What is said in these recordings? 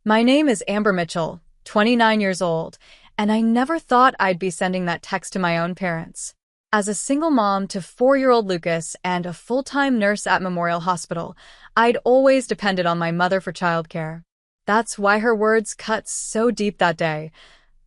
My name is Amber Mitchell, 29 years old, and I never thought I'd be sending that text to my own parents. As a single mom to 4-year-old Lucas and a full-time nurse at Memorial Hospital, I'd always depended on my mother for childcare. That's why her words cut so deep that day.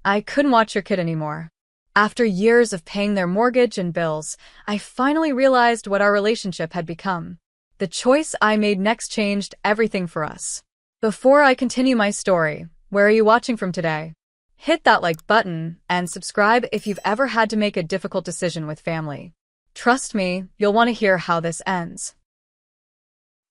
I couldn't watch your kid anymore. After years of paying their mortgage and bills, I finally realized what our relationship had become. The choice I made next changed everything for us. Before I continue my story, where are you watching from today? Hit that like button and subscribe if you've ever had to make a difficult decision with family. Trust me, you'll want to hear how this ends.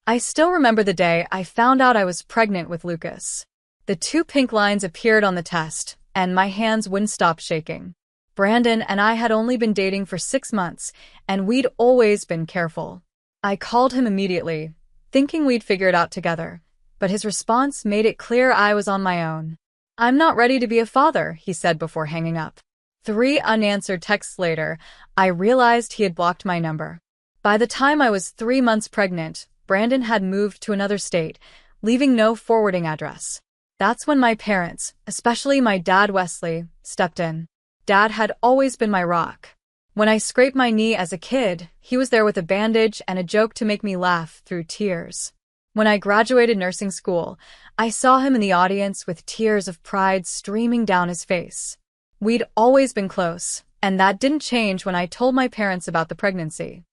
I still remember the day I found out I was pregnant with Lucas. The 2 pink lines appeared on the test, and my hands wouldn't stop shaking. Brandon and I had only been dating for 6 months, and we'd always been careful. I called him immediately, thinking we'd figure it out together, but his response made it clear I was on my own. "I'm not ready to be a father," he said before hanging up. 3 unanswered texts later, I realized he had blocked my number. By the time I was 3 months pregnant, Brandon had moved to another state, leaving no forwarding address. That's when my parents, especially my dad Wesley, stepped in. Dad had always been my rock. When I scraped my knee as a kid, he was there with a bandage and a joke to make me laugh through tears. When I graduated nursing school, I saw him in the audience with tears of pride streaming down his face. We'd always been close, and that didn't change when I told my parents about the pregnancy.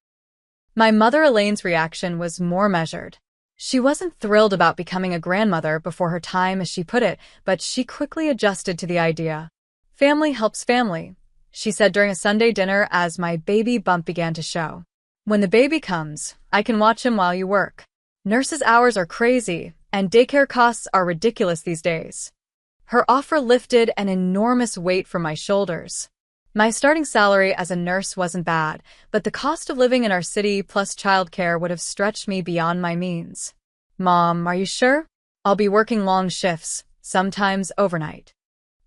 My mother Elaine's reaction was more measured. She wasn't thrilled about becoming a grandmother before her time, as she put it, but she quickly adjusted to the idea. "Family helps family," she said during a Sunday dinner as my baby bump began to show. "When the baby comes, I can watch him while you work. Nurses' hours are crazy, and daycare costs are ridiculous these days." Her offer lifted an enormous weight from my shoulders. My starting salary as a nurse wasn't bad, but the cost of living in our city plus childcare would have stretched me beyond my means. "Mom, are you sure? I'll be working long shifts, sometimes overnight."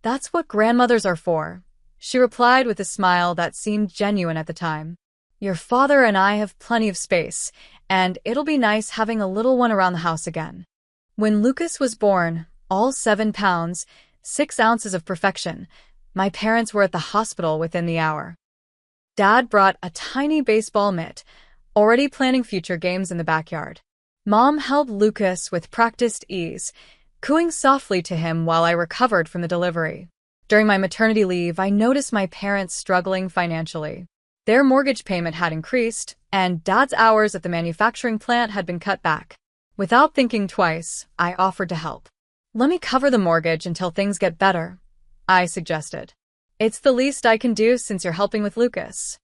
"That's what grandmothers are for," she replied with a smile that seemed genuine at the time. "Your father and I have plenty of space, and it'll be nice having a little one around the house again." When Lucas was born, all 7 pounds, 6 ounces of perfection, my parents were at the hospital within the hour. Dad brought a tiny baseball mitt, already planning future games in the backyard. Mom held Lucas with practiced ease, cooing softly to him while I recovered from the delivery. During my maternity leave, I noticed my parents struggling financially. Their mortgage payment had increased, and Dad's hours at the manufacturing plant had been cut back. Without thinking twice, I offered to help. "Let me cover the mortgage until things get better," I suggested. "It's the least I can do since you're helping with Lucas."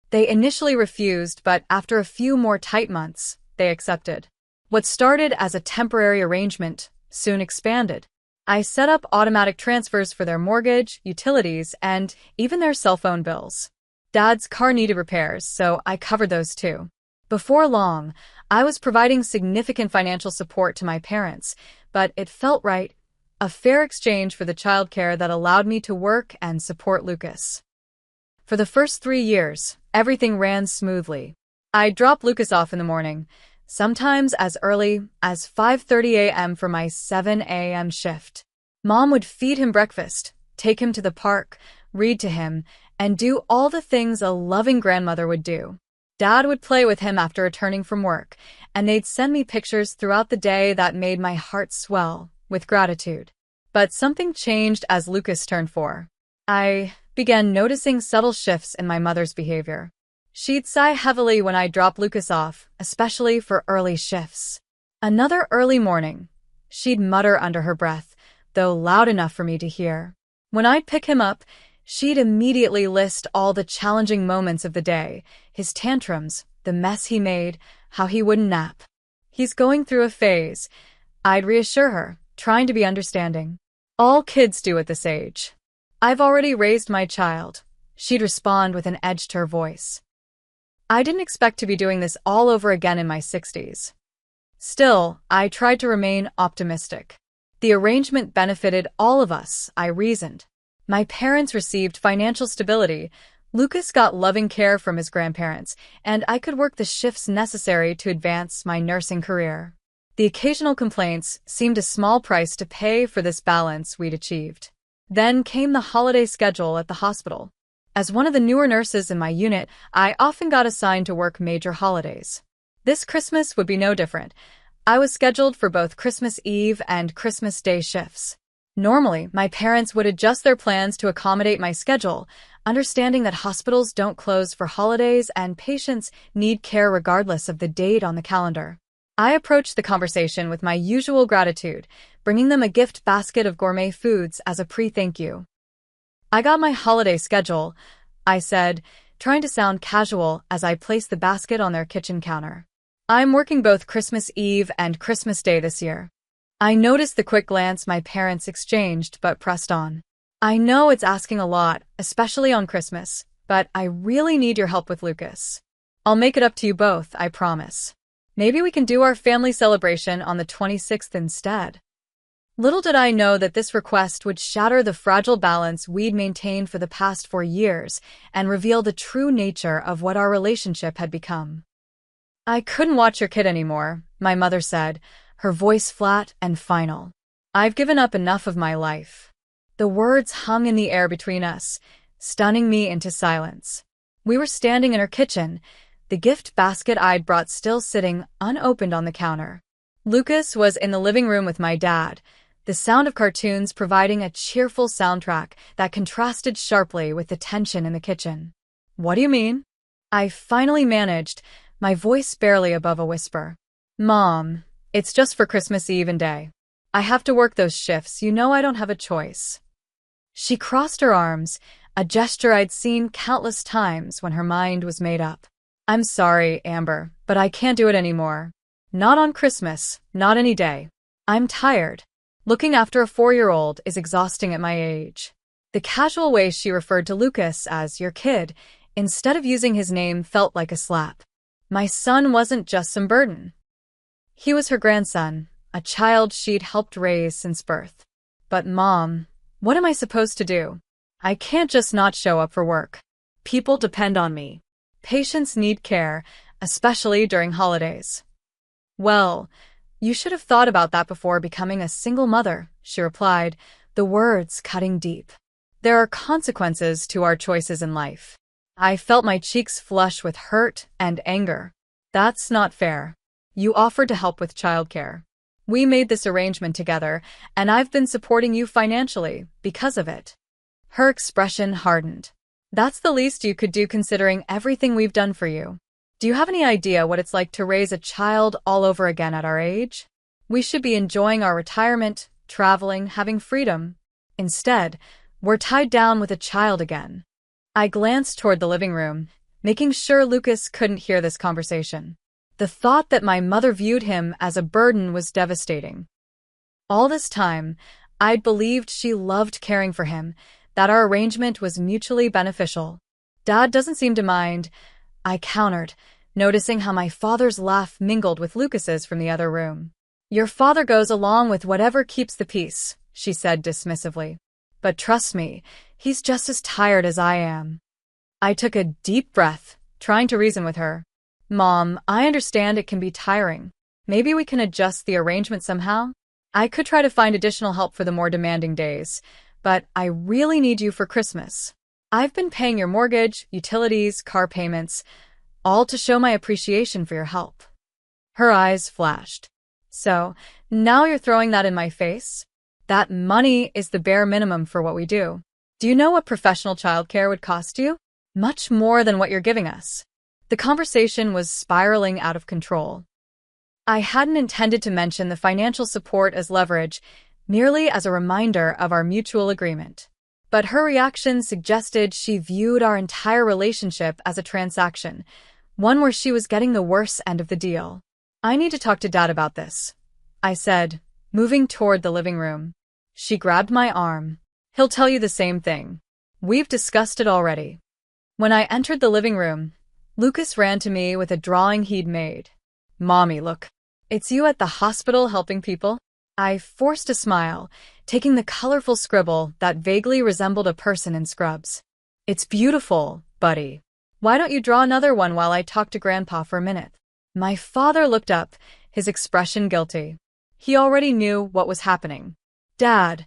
They initially refused, but after a few more tight months, they accepted. What started as a temporary arrangement soon expanded. I set up automatic transfers for their mortgage, utilities, and even their cell phone bills. Dad's car needed repairs, so I covered those too. Before long, I was providing significant financial support to my parents, but it felt right, a fair exchange for the childcare that allowed me to work and support Lucas. For the first 3 years, everything ran smoothly. I'd drop Lucas off in the morning, sometimes as early as 5:30 a.m. for my 7 a.m. shift. Mom would feed him breakfast, take him to the park, read to him, and do all the things a loving grandmother would do. Dad would play with him after returning from work, and they'd send me pictures throughout the day that made my heart swell with gratitude. But something changed as Lucas turned 4. I began noticing subtle shifts in my mother's behavior. She'd sigh heavily when I dropped Lucas off, especially for early shifts. "Another early morning," she'd mutter under her breath, though loud enough for me to hear. When I'd pick him up, she'd immediately list all the challenging moments of the day, his tantrums, the mess he made, how he wouldn't nap. "He's going through a phase," I'd reassure her, trying to be understanding. "All kids do at this age. I've already raised my child," she'd respond with an edge to her voice. I didn't expect to be doing this all over again in my 60s. Still, I tried to remain optimistic. The arrangement benefited all of us, I reasoned. My parents received financial stability, Lucas got loving care from his grandparents, and I could work the shifts necessary to advance my nursing career. The occasional complaints seemed a small price to pay for this balance we'd achieved. Then came the holiday schedule at the hospital. As one of the newer nurses in my unit, I often got assigned to work major holidays. This Christmas would be no different. I was scheduled for both Christmas Eve and Christmas Day shifts. Normally, my parents would adjust their plans to accommodate my schedule, understanding that hospitals don't close for holidays and patients need care regardless of the date on the calendar. I approached the conversation with my usual gratitude, bringing them a gift basket of gourmet foods as a pre-thank you. "I got my holiday schedule," I said, trying to sound casual as I placed the basket on their kitchen counter. "I'm working both Christmas Eve and Christmas Day this year." I noticed the quick glance my parents exchanged, but pressed on. "I know it's asking a lot, especially on Christmas, but I really need your help with Lucas. I'll make it up to you both, I promise. Maybe we can do our family celebration on the 26th instead." Little did I know that this request would shatter the fragile balance we'd maintained for the past 4 years and reveal the true nature of what our relationship had become. "I couldn't watch your kid anymore," my mother said, her voice flat and final. "I've given up enough of my life." The words hung in the air between us, stunning me into silence. We were standing in her kitchen, the gift basket I'd brought still sitting unopened on the counter. Lucas was in the living room with my dad, the sound of cartoons providing a cheerful soundtrack that contrasted sharply with the tension in the kitchen. "What do you mean?" I finally managed, my voice barely above a whisper. "Mom, it's just for Christmas Eve and Day. I have to work those shifts, you know I don't have a choice." She crossed her arms, a gesture I'd seen countless times when her mind was made up. "I'm sorry, Amber, but I can't do it anymore. Not on Christmas, not any day. I'm tired. Looking after a 4-year-old is exhausting at my age." The casual way she referred to Lucas as your kid, instead of using his name, felt like a slap. My son wasn't just some burden. He was her grandson, a child she'd helped raise since birth. "But Mom, what am I supposed to do? I can't just not show up for work. People depend on me. Patients need care, especially during holidays." "Well, you should have thought about that before becoming a single mother," she replied, the words cutting deep. "There are consequences to our choices in life." I felt my cheeks flush with hurt and anger. "That's not fair. You offered to help with childcare. We made this arrangement together, and I've been supporting you financially because of it." Her expression hardened. "That's the least you could do considering everything we've done for you. Do you have any idea what it's like to raise a child all over again at our age? We should be enjoying our retirement, traveling, having freedom. Instead, we're tied down with a child again." I glanced toward the living room, making sure Lucas couldn't hear this conversation. The thought that my mother viewed him as a burden was devastating. All this time, I'd believed she loved caring for him, that our arrangement was mutually beneficial. "Dad doesn't seem to mind," I countered, noticing how my father's laugh mingled with Lucas's from the other room. "Your father goes along with whatever keeps the peace," she said dismissively. "But trust me, he's just as tired as I am." I took a deep breath, trying to reason with her. "Mom, I understand it can be tiring. Maybe we can adjust the arrangement somehow? I could try to find additional help for the more demanding days, but I really need you for Christmas. I've been paying your mortgage, utilities, car payments, all to show my appreciation for your help." Her eyes flashed. "So, now you're throwing that in my face? That money is the bare minimum for what we do. Do you know what professional childcare would cost you? Much more than what you're giving us." The conversation was spiraling out of control. I hadn't intended to mention the financial support as leverage, merely as a reminder of our mutual agreement. But her reaction suggested she viewed our entire relationship as a transaction, one where she was getting the worse end of the deal. "I need to talk to Dad about this," I said, moving toward the living room. She grabbed my arm. "He'll tell you the same thing. We've discussed it already." When I entered the living room, Lucas ran to me with a drawing he'd made. "Mommy, look. It's you at the hospital helping people?" I forced a smile, taking the colorful scribble that vaguely resembled a person in scrubs. "It's beautiful, buddy. Why don't you draw another one while I talk to Grandpa for a minute?" My father looked up, his expression guilty. He already knew what was happening. "Dad,"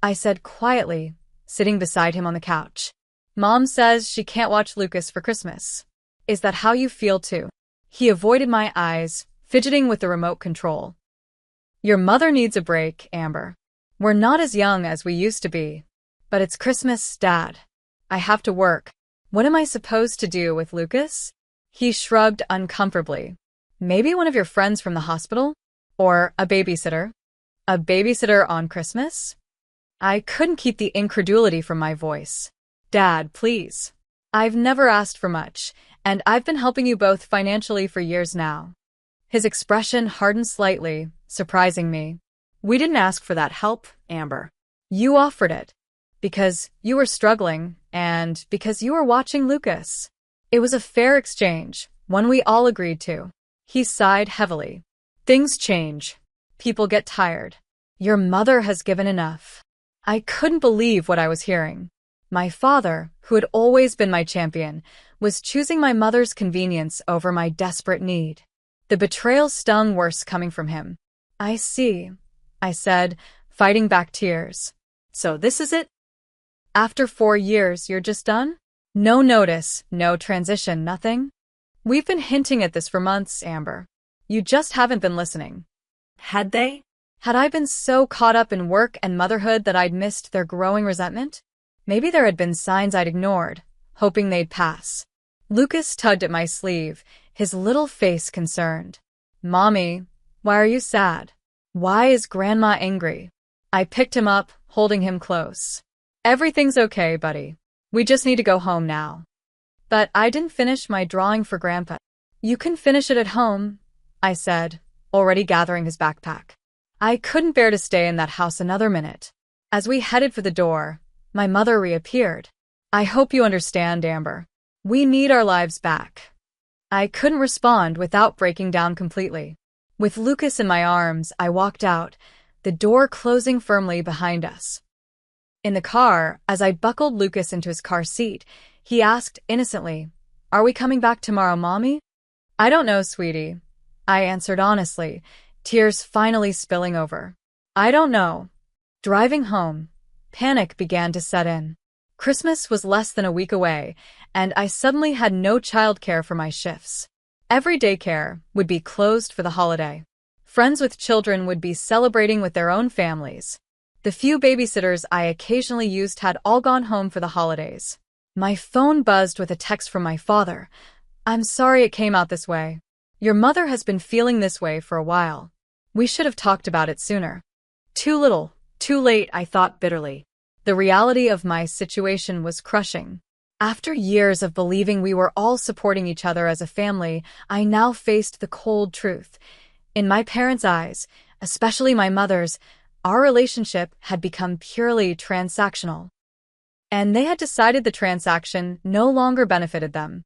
I said quietly, sitting beside him on the couch. "Mom says she can't watch Lucas for Christmas. Is that how you feel too?" He avoided my eyes, fidgeting with the remote control. "Your mother needs a break, Amber. We're not as young as we used to be. But it's Christmas, Dad. I have to work. What am I supposed to do with Lucas?" He shrugged uncomfortably. "Maybe one of your friends from the hospital? Or a babysitter?" "A babysitter on Christmas?" I couldn't keep the incredulity from my voice. "Dad, please. I've never asked for much, and I've been helping you both financially for years now." His expression hardened slightly, surprising me. "We didn't ask for that help, Amber. You offered it. Because you were struggling, and because you were watching Lucas. It was a fair exchange, one we all agreed to." He sighed heavily. "Things change. People get tired. Your mother has given enough." I couldn't believe what I was hearing. My father, who had always been my champion, was choosing my mother's convenience over my desperate need. The betrayal stung worse coming from him. "I see," I said, fighting back tears. "So this is it? After 4 years, you're just done? No notice, no transition, nothing?" "We've been hinting at this for months, Amber. You just haven't been listening." Had they? Had I been so caught up in work and motherhood that I'd missed their growing resentment? Maybe there had been signs I'd ignored, hoping they'd pass. Lucas tugged at my sleeve, his little face concerned. "Mommy, why are you sad? Why is Grandma angry?" I picked him up, holding him close. "Everything's okay, buddy. We just need to go home now." But I didn't finish my drawing for Grandpa. "You can finish it at home," I said, already gathering his backpack. I couldn't bear to stay in that house another minute. As we headed for the door, my mother reappeared. "I hope you understand, Amber. We need our lives back." I couldn't respond without breaking down completely. With Lucas in my arms, I walked out, the door closing firmly behind us. In the car, as I buckled Lucas into his car seat, he asked innocently, "Are we coming back tomorrow, Mommy?" "I don't know, sweetie," I answered honestly, tears finally spilling over. "I don't know." Driving home, panic began to set in. Christmas was less than a week away, and I suddenly had no childcare for my shifts. Every daycare would be closed for the holiday. Friends with children would be celebrating with their own families. The few babysitters I occasionally used had all gone home for the holidays. My phone buzzed with a text from my father. "I'm sorry it came out this way. Your mother has been feeling this way for a while. We should have talked about it sooner." Too little, too late, I thought bitterly. The reality of my situation was crushing. After years of believing we were all supporting each other as a family, I now faced the cold truth. In my parents' eyes, especially my mother's, our relationship had become purely transactional. And they had decided the transaction no longer benefited them.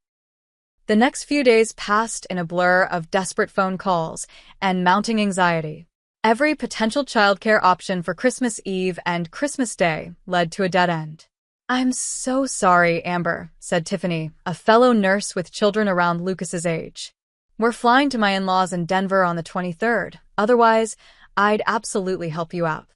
The next few days passed in a blur of desperate phone calls and mounting anxiety. Every potential childcare option for Christmas Eve and Christmas Day led to a dead end. "I'm so sorry, Amber," said Tiffany, a fellow nurse with children around Lucas's age. "We're flying to my in-laws in Denver on the 23rd. Otherwise, I'd absolutely help you out."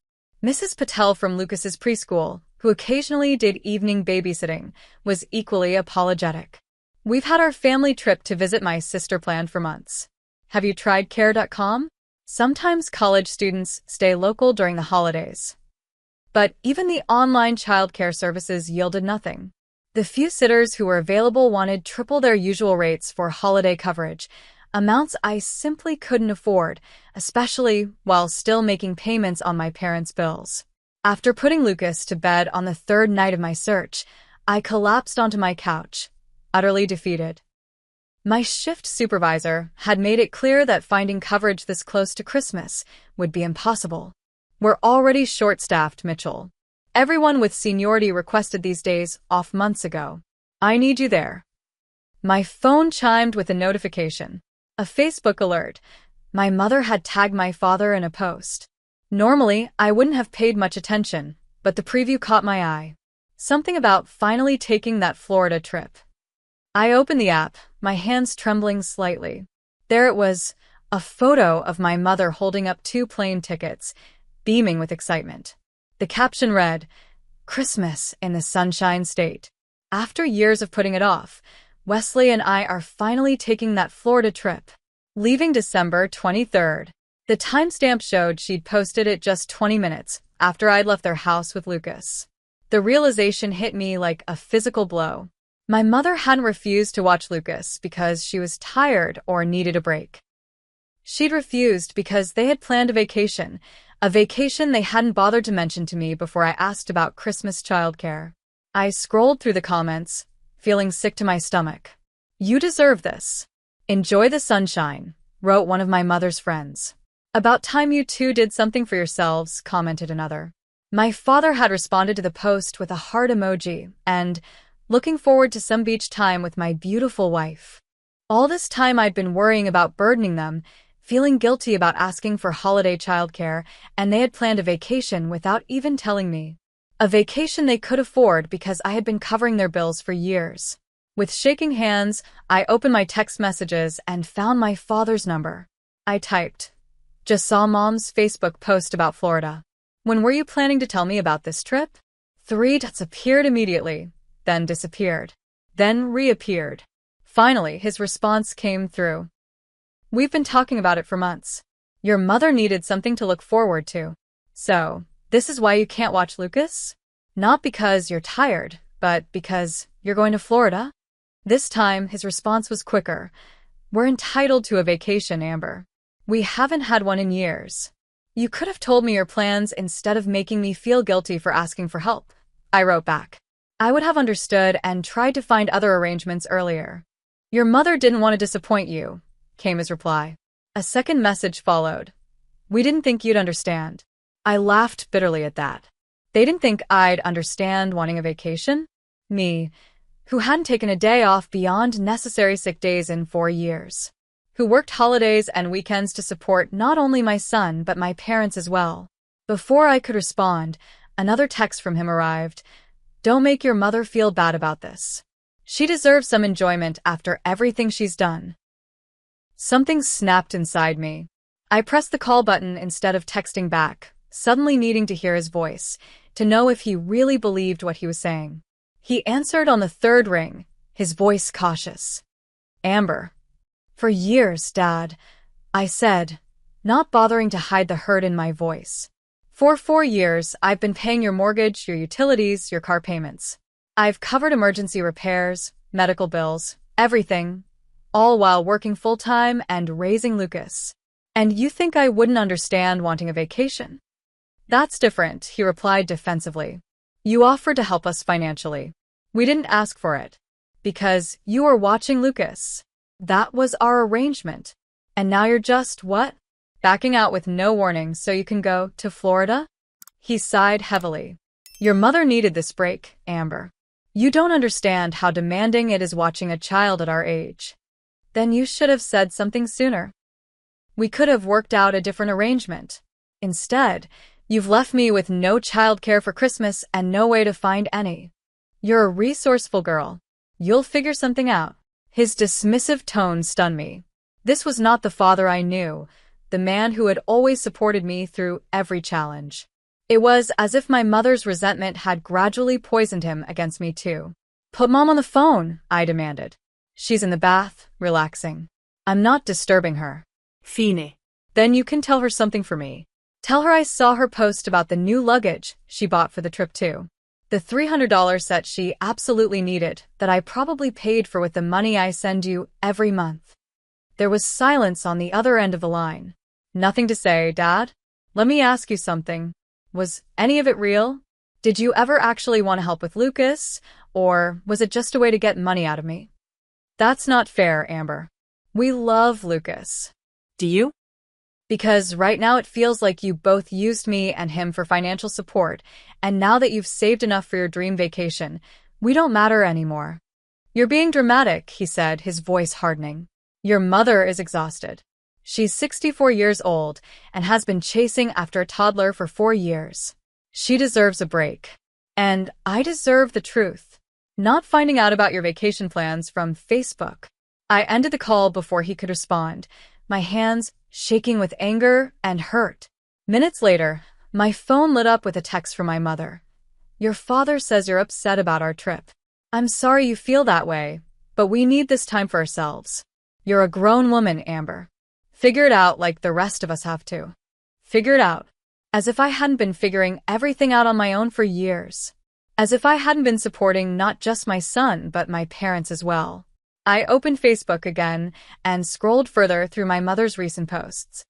Mrs. Patel from Lucas's preschool, who occasionally did evening babysitting, was equally apologetic. "We've had our family trip to visit my sister planned for months. Have you tried Care.com? Sometimes college students stay local during the holidays." But even the online childcare services yielded nothing. The few sitters who were available wanted triple their usual rates for holiday coverage, amounts I simply couldn't afford, especially while still making payments on my parents' bills. After putting Lucas to bed on the 3rd night of my search, I collapsed onto my couch, utterly defeated. My shift supervisor had made it clear that finding coverage this close to Christmas would be impossible. "We're already short-staffed, Mitchell. Everyone with seniority requested these days off months ago. I need you there." My phone chimed with a notification. A Facebook alert. My mother had tagged my father in a post. Normally, I wouldn't have paid much attention, but the preview caught my eye. Something about finally taking that Florida trip. I opened the app, my hands trembling slightly. There it was, A photo of my mother holding up 2 plane tickets, beaming with excitement. The caption read, "Christmas in the Sunshine State. After years of putting it off, Wesley and I are finally taking that Florida trip. Leaving December 23rd. The timestamp showed she'd posted it just 20 minutes after I'd left their house with Lucas. The realization hit me like a physical blow. My mother hadn't refused to watch Lucas because she was tired or needed a break. She'd refused because they had planned a vacation they hadn't bothered to mention to me before I asked about Christmas childcare. I scrolled through the comments, feeling sick to my stomach. "You deserve this. Enjoy the sunshine," wrote one of my mother's friends. "About time you two did something for yourselves," commented another. My father had responded to the post with a heart emoji and, "Looking forward to some beach time with my beautiful wife." All this time I'd been worrying about burdening them, feeling guilty about asking for holiday childcare, and they had planned a vacation without even telling me. A vacation they could afford because I had been covering their bills for years. With shaking hands, I opened my text messages and found my father's number. I typed, "Just saw Mom's Facebook post about Florida. When were you planning to tell me about this trip?" 3 dots appeared immediately, then disappeared, then reappeared. Finally, his response came through. "We've been talking about it for months. Your mother needed something to look forward to. So, this is why you can't watch Lucas? Not because you're tired, but because you're going to Florida?" This time, his response was quicker. "We're entitled to a vacation, Amber. We haven't had one in years. You could have told me your plans instead of making me feel guilty for asking for help," I wrote back. "I would have understood and tried to find other arrangements earlier." "Your mother didn't want to disappoint you," came his reply. A second message followed. "We didn't think you'd understand." I laughed bitterly at that. They didn't think I'd understand wanting a vacation? Me, who hadn't taken a day off beyond necessary sick days in 4 years. Who worked holidays and weekends to support not only my son but my parents as well. Before I could respond, another text from him arrived. "Don't make your mother feel bad about this. She deserves some enjoyment after everything she's done." Something snapped inside me. I pressed the call button instead of texting back, suddenly needing to hear his voice, to know if he really believed what he was saying. He answered on the 3rd ring, his voice cautious. "Amber." "For years, Dad," I said, not bothering to hide the hurt in my voice. "For 4 years, I've been paying your mortgage, your utilities, your car payments. I've covered emergency repairs, medical bills, everything, all while working full-time and raising Lucas. And you think I wouldn't understand wanting a vacation?" "That's different," he replied defensively. "You offered to help us financially. We didn't ask for it. Because you were watching Lucas. That was our arrangement. And now you're just, what? Backing out with no warning so you can go to Florida?" He sighed heavily. "Your mother needed this break, Amber. You don't understand how demanding it is watching a child at our age. Then you should have said something sooner. We could have worked out a different arrangement. Instead, you've left me with no childcare for Christmas and no way to find any. You're a resourceful girl. You'll figure something out." His dismissive tone stunned me. This was not the father I knew, the man who had always supported me through every challenge. It was as if my mother's resentment had gradually poisoned him against me too. "Put Mom on the phone," I demanded. "She's in the bath, relaxing. I'm not disturbing her." Fine. "Then you can tell her something for me. Tell her I saw her post about the new luggage she bought for the trip too. The $300 set she absolutely needed that I probably paid for with the money I send you every month." There was silence on the other end of the line. "Nothing to say, Dad? Let me ask you something. Was any of it real? Did you ever actually want to help with Lucas, or was it just a way to get money out of me?" "That's not fair, Amber. We love Lucas." Do you? "Because right now it feels like you both used me and him for financial support, and now that you've saved enough for your dream vacation, we don't matter anymore." "You're being dramatic," he said, his voice hardening. "Your mother is exhausted. She's 64 years old and has been chasing after a toddler for 4 years. She deserves a break. And I deserve the truth. Not finding out about your vacation plans from Facebook." I ended the call before he could respond, my hands shaking with anger and hurt. Minutes later, my phone lit up with a text from my mother. "Your father says you're upset about our trip. I'm sorry you feel that way, but we need this time for ourselves. You're a grown woman, Amber. Figure it out like the rest of us have to." Figure it out. As if I hadn't been figuring everything out on my own for years. As if I hadn't been supporting not just my son, but my parents as well. I opened Facebook again and scrolled further through my mother's recent posts.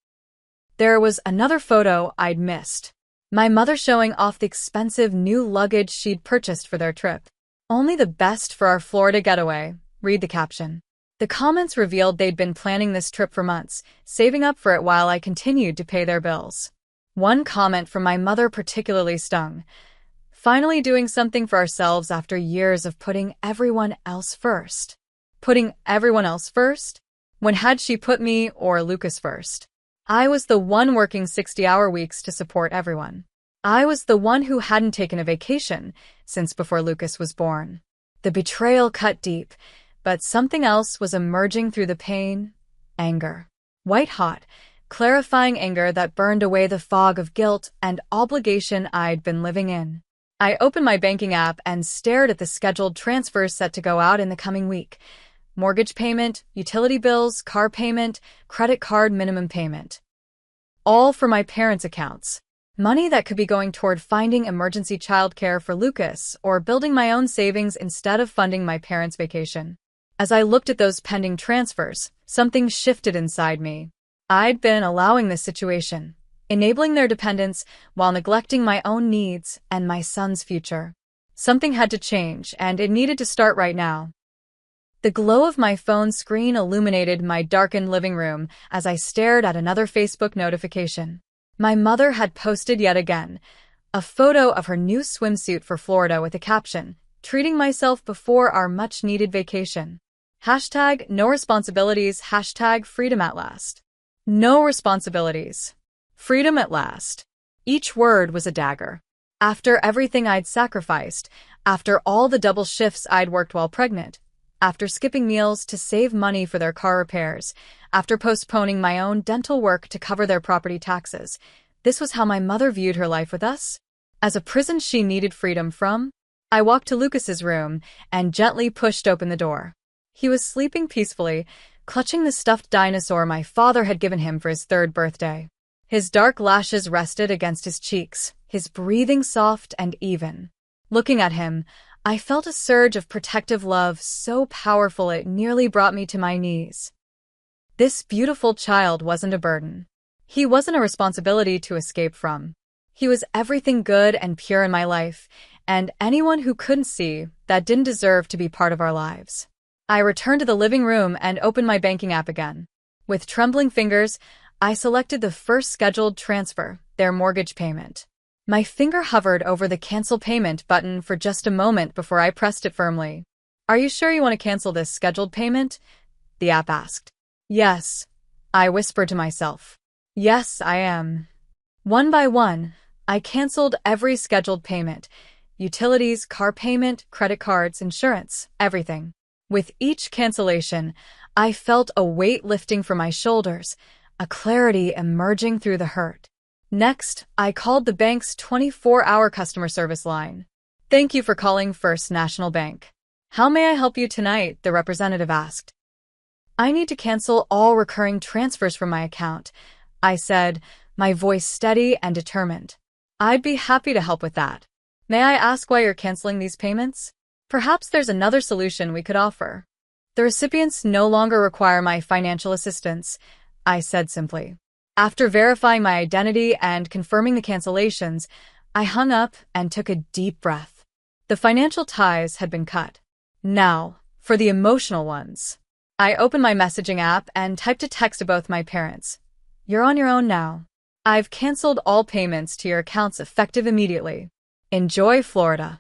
There was another photo I'd missed. My mother showing off the expensive new luggage she'd purchased for their trip. "Only the best for our Florida getaway," read the caption. The comments revealed they'd been planning this trip for months, saving up for it while I continued to pay their bills. One comment from my mother particularly stung. "Finally doing something for ourselves after years of putting everyone else first." Putting everyone else first? When had she put me or Lucas first? I was the one working 60-hour weeks to support everyone. I was the one who hadn't taken a vacation since before Lucas was born. The betrayal cut deep, but something else was emerging through the pain. Anger. White-hot, clarifying anger that burned away the fog of guilt and obligation I'd been living in. I opened my banking app and stared at the scheduled transfers set to go out in the coming week. Mortgage payment, utility bills, car payment, credit card minimum payment. All for my parents' accounts. Money that could be going toward finding emergency childcare for Lucas or building my own savings instead of funding my parents' vacation. As I looked at those pending transfers, something shifted inside me. I'd been allowing this situation, enabling their dependence while neglecting my own needs and my son's future. Something had to change, and it needed to start right now. The glow of my phone screen illuminated my darkened living room as I stared at another Facebook notification. My mother had posted yet again, a photo of her new swimsuit for Florida with a caption, "Treating myself before our much-needed vacation." Hashtag no responsibilities, hashtag freedom at last. No responsibilities. Freedom at last. Each word was a dagger. After everything I'd sacrificed, after all the double shifts I'd worked while pregnant, after skipping meals to save money for their car repairs, after postponing my own dental work to cover their property taxes, this was how my mother viewed her life with us? As a prison she needed freedom from? I walked to Lucas's room and gently pushed open the door. He was sleeping peacefully, clutching the stuffed dinosaur my father had given him for his 3rd birthday. His dark lashes rested against his cheeks, his breathing soft and even. Looking at him, I felt a surge of protective love so powerful it nearly brought me to my knees. This beautiful child wasn't a burden. He wasn't a responsibility to escape from. He was everything good and pure in my life, and anyone who couldn't see that didn't deserve to be part of our lives. I returned to the living room and opened my banking app again. With trembling fingers, I selected the first scheduled transfer, their mortgage payment. My finger hovered over the cancel payment button for just a moment before I pressed it firmly. "Are you sure you want to cancel this scheduled payment?" the app asked. "Yes," I whispered to myself. "Yes, I am." One by one, I canceled every scheduled payment. Utilities, car payment, credit cards, insurance, everything. With each cancellation, I felt a weight lifting from my shoulders, a clarity emerging through the hurt. Next, I called the bank's 24-hour customer service line. "Thank you for calling First National Bank. How may I help you tonight?" the representative asked. "I need to cancel all recurring transfers from my account," I said, my voice steady and determined. "I'd be happy to help with that. May I ask why you're canceling these payments? Perhaps there's another solution we could offer." "The recipients no longer require my financial assistance," I said simply. After verifying my identity and confirming the cancellations, I hung up and took a deep breath. The financial ties had been cut. Now, for the emotional ones. I opened my messaging app and typed a text to both my parents. "You're on your own now. I've canceled all payments to your accounts effective immediately. Enjoy Florida."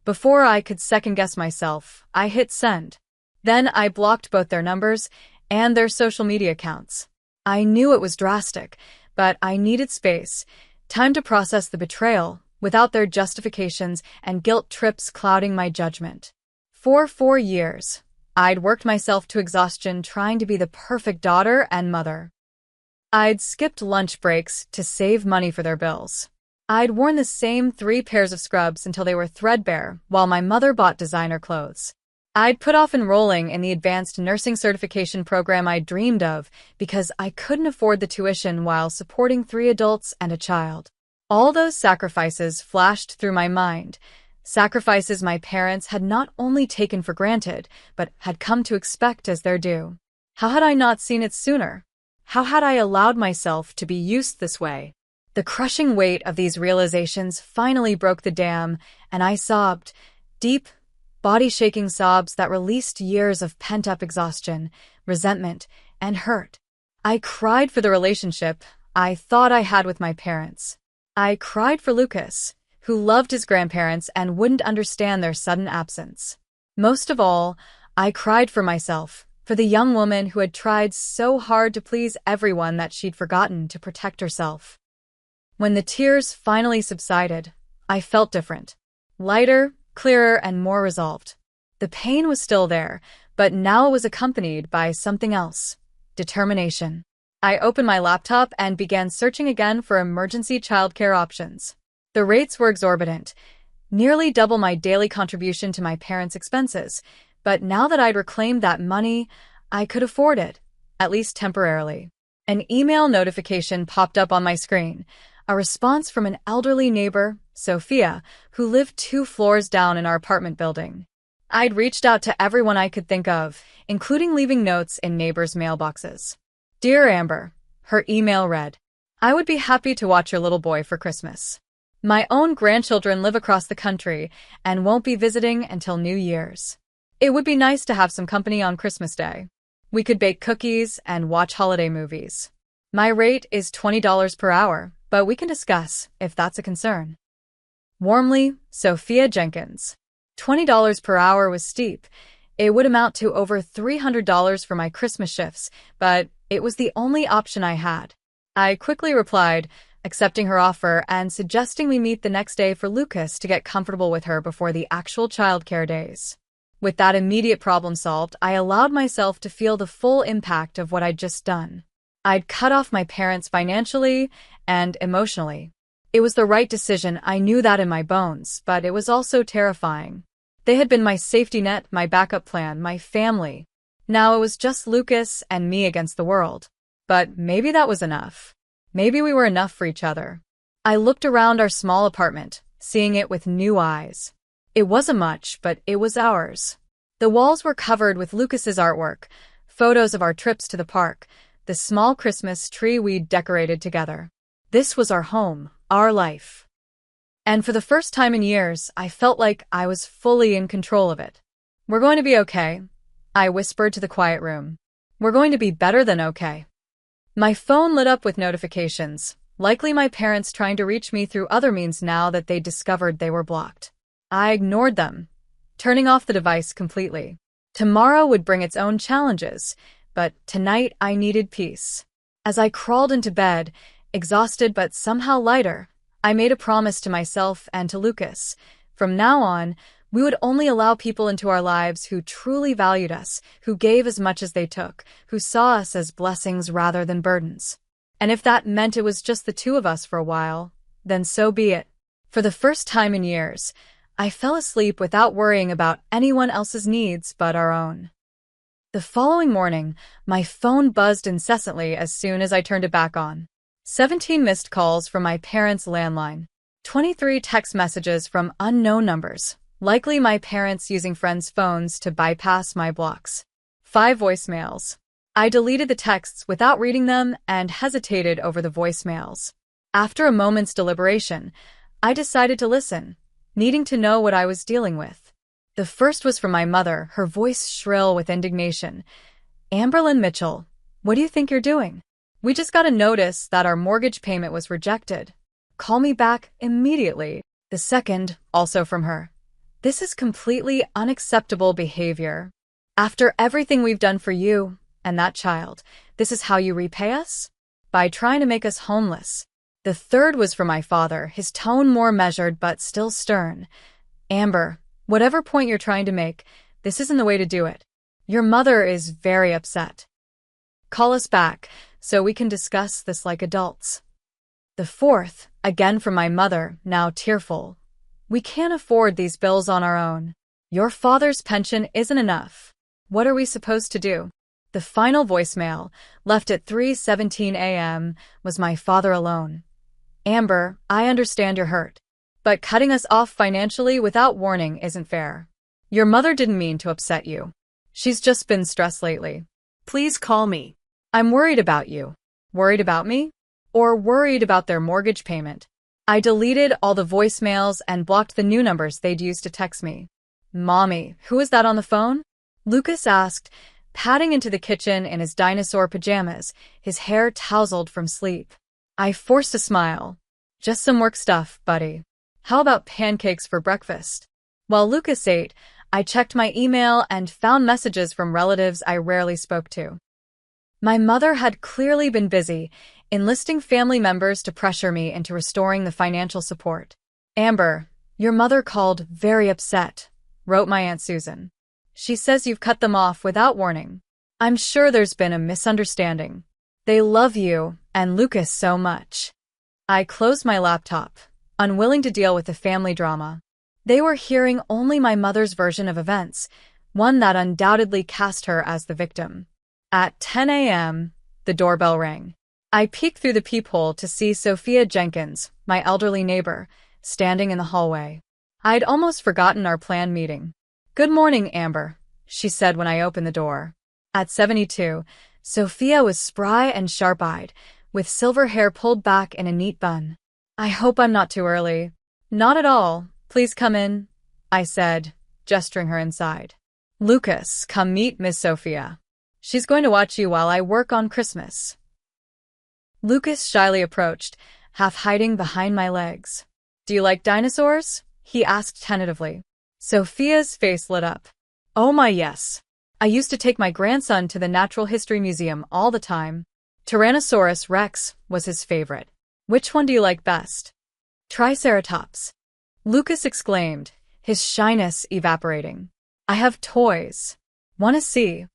Before I could second-guess myself, I hit send. Then I blocked both their numbers and their social media accounts. I knew it was drastic, but I needed space, time to process the betrayal, without their justifications and guilt trips clouding my judgment. For 4 years, I'd worked myself to exhaustion trying to be the perfect daughter and mother. I'd skipped lunch breaks to save money for their bills. I'd worn the same 3 pairs of scrubs until they were threadbare, while my mother bought designer clothes. I'd put off enrolling in the advanced nursing certification program I dreamed of because I couldn't afford the tuition while supporting 3 adults and a child. All those sacrifices flashed through my mind, sacrifices my parents had not only taken for granted, but had come to expect as their due. How had I not seen it sooner? How had I allowed myself to be used this way? The crushing weight of these realizations finally broke the dam, and I sobbed, deep, body-shaking sobs that released years of pent-up exhaustion, resentment, and hurt. I cried for the relationship I thought I had with my parents. I cried for Lucas, who loved his grandparents and wouldn't understand their sudden absence. Most of all, I cried for myself, for the young woman who had tried so hard to please everyone that she'd forgotten to protect herself. When the tears finally subsided, I felt different. Lighter, clearer, and more resolved. The pain was still there, but now it was accompanied by something else: determination. I opened my laptop and began searching again for emergency childcare options. The rates were exorbitant, nearly double my daily contribution to my parents' expenses, but now that I'd reclaimed that money, I could afford it, at least temporarily. An email notification popped up on my screen, a response from an elderly neighbor, Sophia, who lived 2 floors down in our apartment building. I'd reached out to everyone I could think of, including leaving notes in neighbors' mailboxes. Dear Amber, her email read, I would be happy to watch your little boy for Christmas. My own grandchildren live across the country and won't be visiting until New Year's. It would be nice to have some company on Christmas Day. We could bake cookies and watch holiday movies. My rate is $20 per hour, but we can discuss if that's a concern. Warmly, Sophia Jenkins. $20 per hour was steep. It would amount to over $300 for my Christmas shifts, but it was the only option I had. I quickly replied, accepting her offer and suggesting we meet the next day for Lucas to get comfortable with her before the actual childcare days. With that immediate problem solved, I allowed myself to feel the full impact of what I'd just done. I'd cut off my parents financially and emotionally. It was the right decision, I knew that in my bones, but it was also terrifying. They had been my safety net, my backup plan, my family. Now it was just Lucas and me against the world. But maybe that was enough. Maybe we were enough for each other. I looked around our small apartment, seeing it with new eyes. It wasn't much, but it was ours. The walls were covered with Lucas's artwork, photos of our trips to the park, the small Christmas tree we'd decorated together. This was our home, our life. And for the first time in years, I felt like I was fully in control of it. We're going to be okay, I whispered to the quiet room. We're going to be better than okay. My phone lit up with notifications, likely my parents trying to reach me through other means now that they'd discovered they were blocked. I ignored them, turning off the device completely. Tomorrow would bring its own challenges, but tonight I needed peace. As I crawled into bed, exhausted but somehow lighter, I made a promise to myself and to Lucas. From now on, we would only allow people into our lives who truly valued us, who gave as much as they took, who saw us as blessings rather than burdens. And if that meant it was just the 2 of us for a while, then so be it. For the first time in years, I fell asleep without worrying about anyone else's needs but our own. The following morning, my phone buzzed incessantly as soon as I turned it back on. 17 missed calls from my parents' landline. 23 text messages from unknown numbers, likely my parents using friends' phones to bypass my blocks. 5 voicemails. I deleted the texts without reading them and hesitated over the voicemails. After a moment's deliberation, I decided to listen, needing to know what I was dealing with. The first was from my mother, her voice shrill with indignation. Amberlynn Mitchell, what do you think you're doing? We just got a notice that our mortgage payment was rejected. Call me back immediately. The second, also from her. This is completely unacceptable behavior. After everything we've done for you and that child, this is how you repay us? By trying to make us homeless. The third was from my father, his tone more measured but still stern. Amber, whatever point you're trying to make, this isn't the way to do it. Your mother is very upset. Call us back so we can discuss this like adults. The fourth, again from my mother, now tearful. We can't afford these bills on our own. Your father's pension isn't enough. What are we supposed to do? The final voicemail, left at 3:17 a.m., was my father alone. Amber, I understand you're hurt. But cutting us off financially without warning isn't fair. Your mother didn't mean to upset you. She's just been stressed lately. Please call me. I'm worried about you. Worried about me? Or worried about their mortgage payment? I deleted all the voicemails and blocked the new numbers they'd used to text me. Mommy, who is that on the phone? Lucas asked, padding into the kitchen in his dinosaur pajamas, his hair tousled from sleep. I forced a smile. Just some work stuff, buddy. How about pancakes for breakfast? While Lucas ate, I checked my email and found messages from relatives I rarely spoke to. My mother had clearly been busy, enlisting family members to pressure me into restoring the financial support. Amber, your mother called very upset, wrote my Aunt Susan. She says you've cut them off without warning. I'm sure there's been a misunderstanding. They love you and Lucas so much. I closed my laptop, unwilling to deal with the family drama. They were hearing only my mother's version of events, one that undoubtedly cast her as the victim. At 10 a.m., the doorbell rang. I peeked through the peephole to see Sophia Jenkins, my elderly neighbor, standing in the hallway. I'd almost forgotten our planned meeting. Good morning, Amber, she said when I opened the door. At 72, Sophia was spry and sharp-eyed, with silver hair pulled back in a neat bun. I hope I'm not too early. Not at all. Please come in, I said, gesturing her inside. Lucas, come meet Miss Sophia. She's going to watch you while I work on Christmas. Lucas shyly approached, half hiding behind my legs. Do you like dinosaurs? He asked tentatively. Sophia's face lit up. Oh my yes. I used to take my grandson to the Natural History Museum all the time. Tyrannosaurus Rex was his favorite. Which one do you like best? Triceratops. Lucas exclaimed, his shyness evaporating. I have toys. Want to see?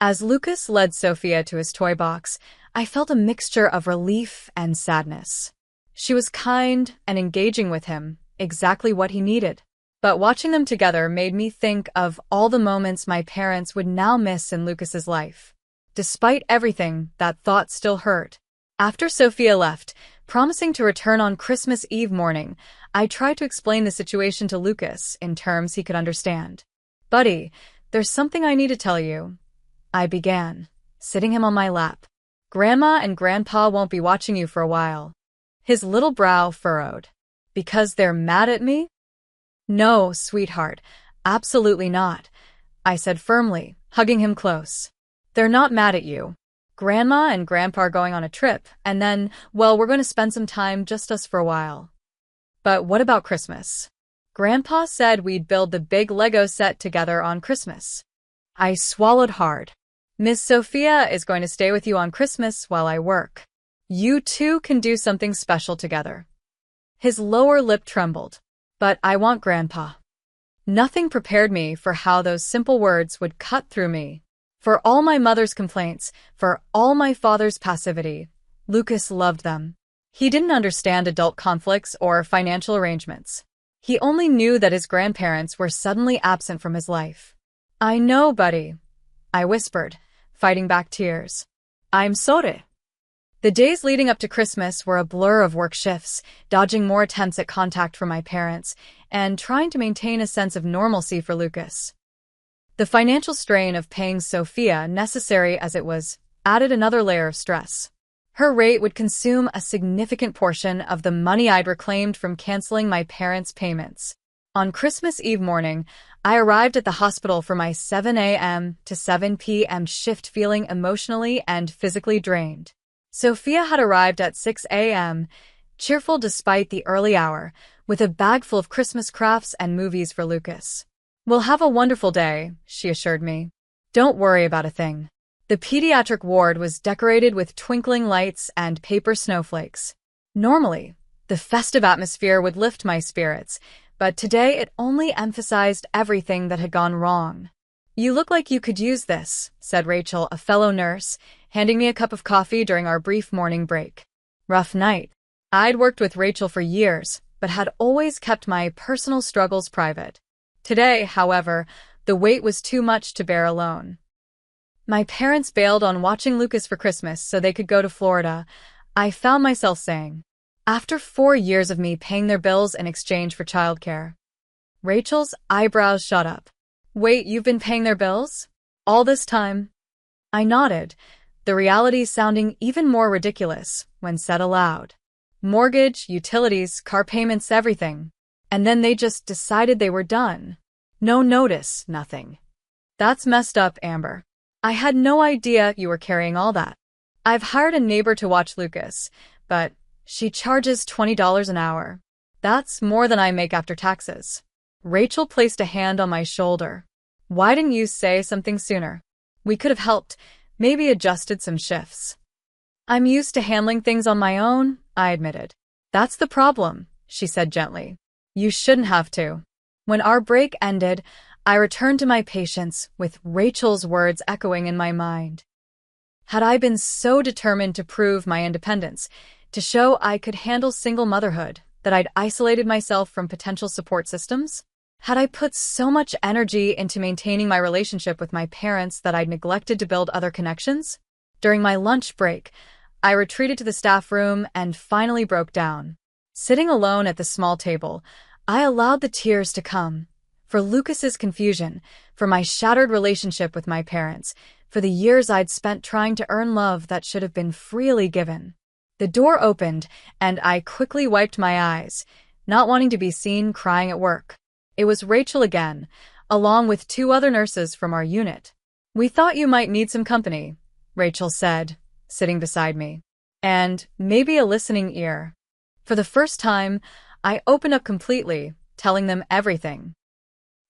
As Lucas led Sophia to his toy box, I felt a mixture of relief and sadness. She was kind and engaging with him, exactly what he needed. But watching them together made me think of all the moments my parents would now miss in Lucas's life. Despite everything, that thought still hurt. After Sophia left, promising to return on Christmas Eve morning, I tried to explain the situation to Lucas in terms he could understand. Buddy, there's something I need to tell you. I began, sitting him on my lap. Grandma and Grandpa won't be watching you for a while. His little brow furrowed. Because they're mad at me? No, sweetheart, absolutely not, I said firmly, hugging him close. They're not mad at you. Grandma and Grandpa are going on a trip, and then, well, we're going to spend some time just us for a while. But what about Christmas? Grandpa said we'd build the big Lego set together on Christmas. I swallowed hard. Miss Sophia is going to stay with you on Christmas while I work. You two can do something special together. His lower lip trembled. But I want Grandpa. Nothing prepared me for how those simple words would cut through me. For all my mother's complaints, for all my father's passivity, Lucas loved them. He didn't understand adult conflicts or financial arrangements. He only knew that his grandparents were suddenly absent from his life. I know, buddy, I whispered, fighting back tears. I'm sorry. The days leading up to Christmas were a blur of work shifts, dodging more attempts at contact from my parents, and trying to maintain a sense of normalcy for Lucas. The financial strain of paying Sophia, necessary as it was, added another layer of stress. Her rate would consume a significant portion of the money I'd reclaimed from canceling my parents' payments. On Christmas Eve morning, I arrived at the hospital for my 7 a.m. to 7 p.m. shift feeling emotionally and physically drained. Sophia had arrived at 6 a.m., cheerful despite the early hour, with a bag full of Christmas crafts and movies for Lucas. We'll have a wonderful day, she assured me. Don't worry about a thing. The pediatric ward was decorated with twinkling lights and paper snowflakes. Normally, the festive atmosphere would lift my spirits, but today it only emphasized everything that had gone wrong. "You look like you could use this," said Rachel, a fellow nurse, handing me a cup of coffee during our brief morning break. Rough night. I'd worked with Rachel for years, but had always kept my personal struggles private. Today, however, the weight was too much to bear alone. My parents bailed on watching Lucas for Christmas so they could go to Florida, I found myself saying, after 4 years of me paying their bills in exchange for childcare. Rachel's eyebrows shot up. "Wait, you've been paying their bills? All this time?" I nodded, the reality sounding even more ridiculous when said aloud. Mortgage, utilities, car payments, everything. And then they just decided they were done. No notice, nothing. That's messed up, Amber. I had no idea you were carrying all that. I've hired a neighbor to watch Lucas, but she charges $20 an hour. That's more than I make after taxes. Rachel placed a hand on my shoulder. "Why didn't you say something sooner? We could have helped, maybe adjusted some shifts." "I'm used to handling things on my own," I admitted. "That's the problem," she said gently. "You shouldn't have to." When our break ended, I returned to my patients with Rachel's words echoing in my mind. Had I been so determined to prove my independence, to show I could handle single motherhood, that I'd isolated myself from potential support systems? Had I put so much energy into maintaining my relationship with my parents that I'd neglected to build other connections? During my lunch break, I retreated to the staff room and finally broke down. Sitting alone at the small table, I allowed the tears to come. For Lucas's confusion, for my shattered relationship with my parents, for the years I'd spent trying to earn love that should have been freely given. The door opened, and I quickly wiped my eyes, not wanting to be seen crying at work. It was Rachel again, along with 2 other nurses from our unit. "We thought you might need some company," Rachel said, sitting beside me. "And maybe a listening ear." For the first time, I opened up completely, telling them everything.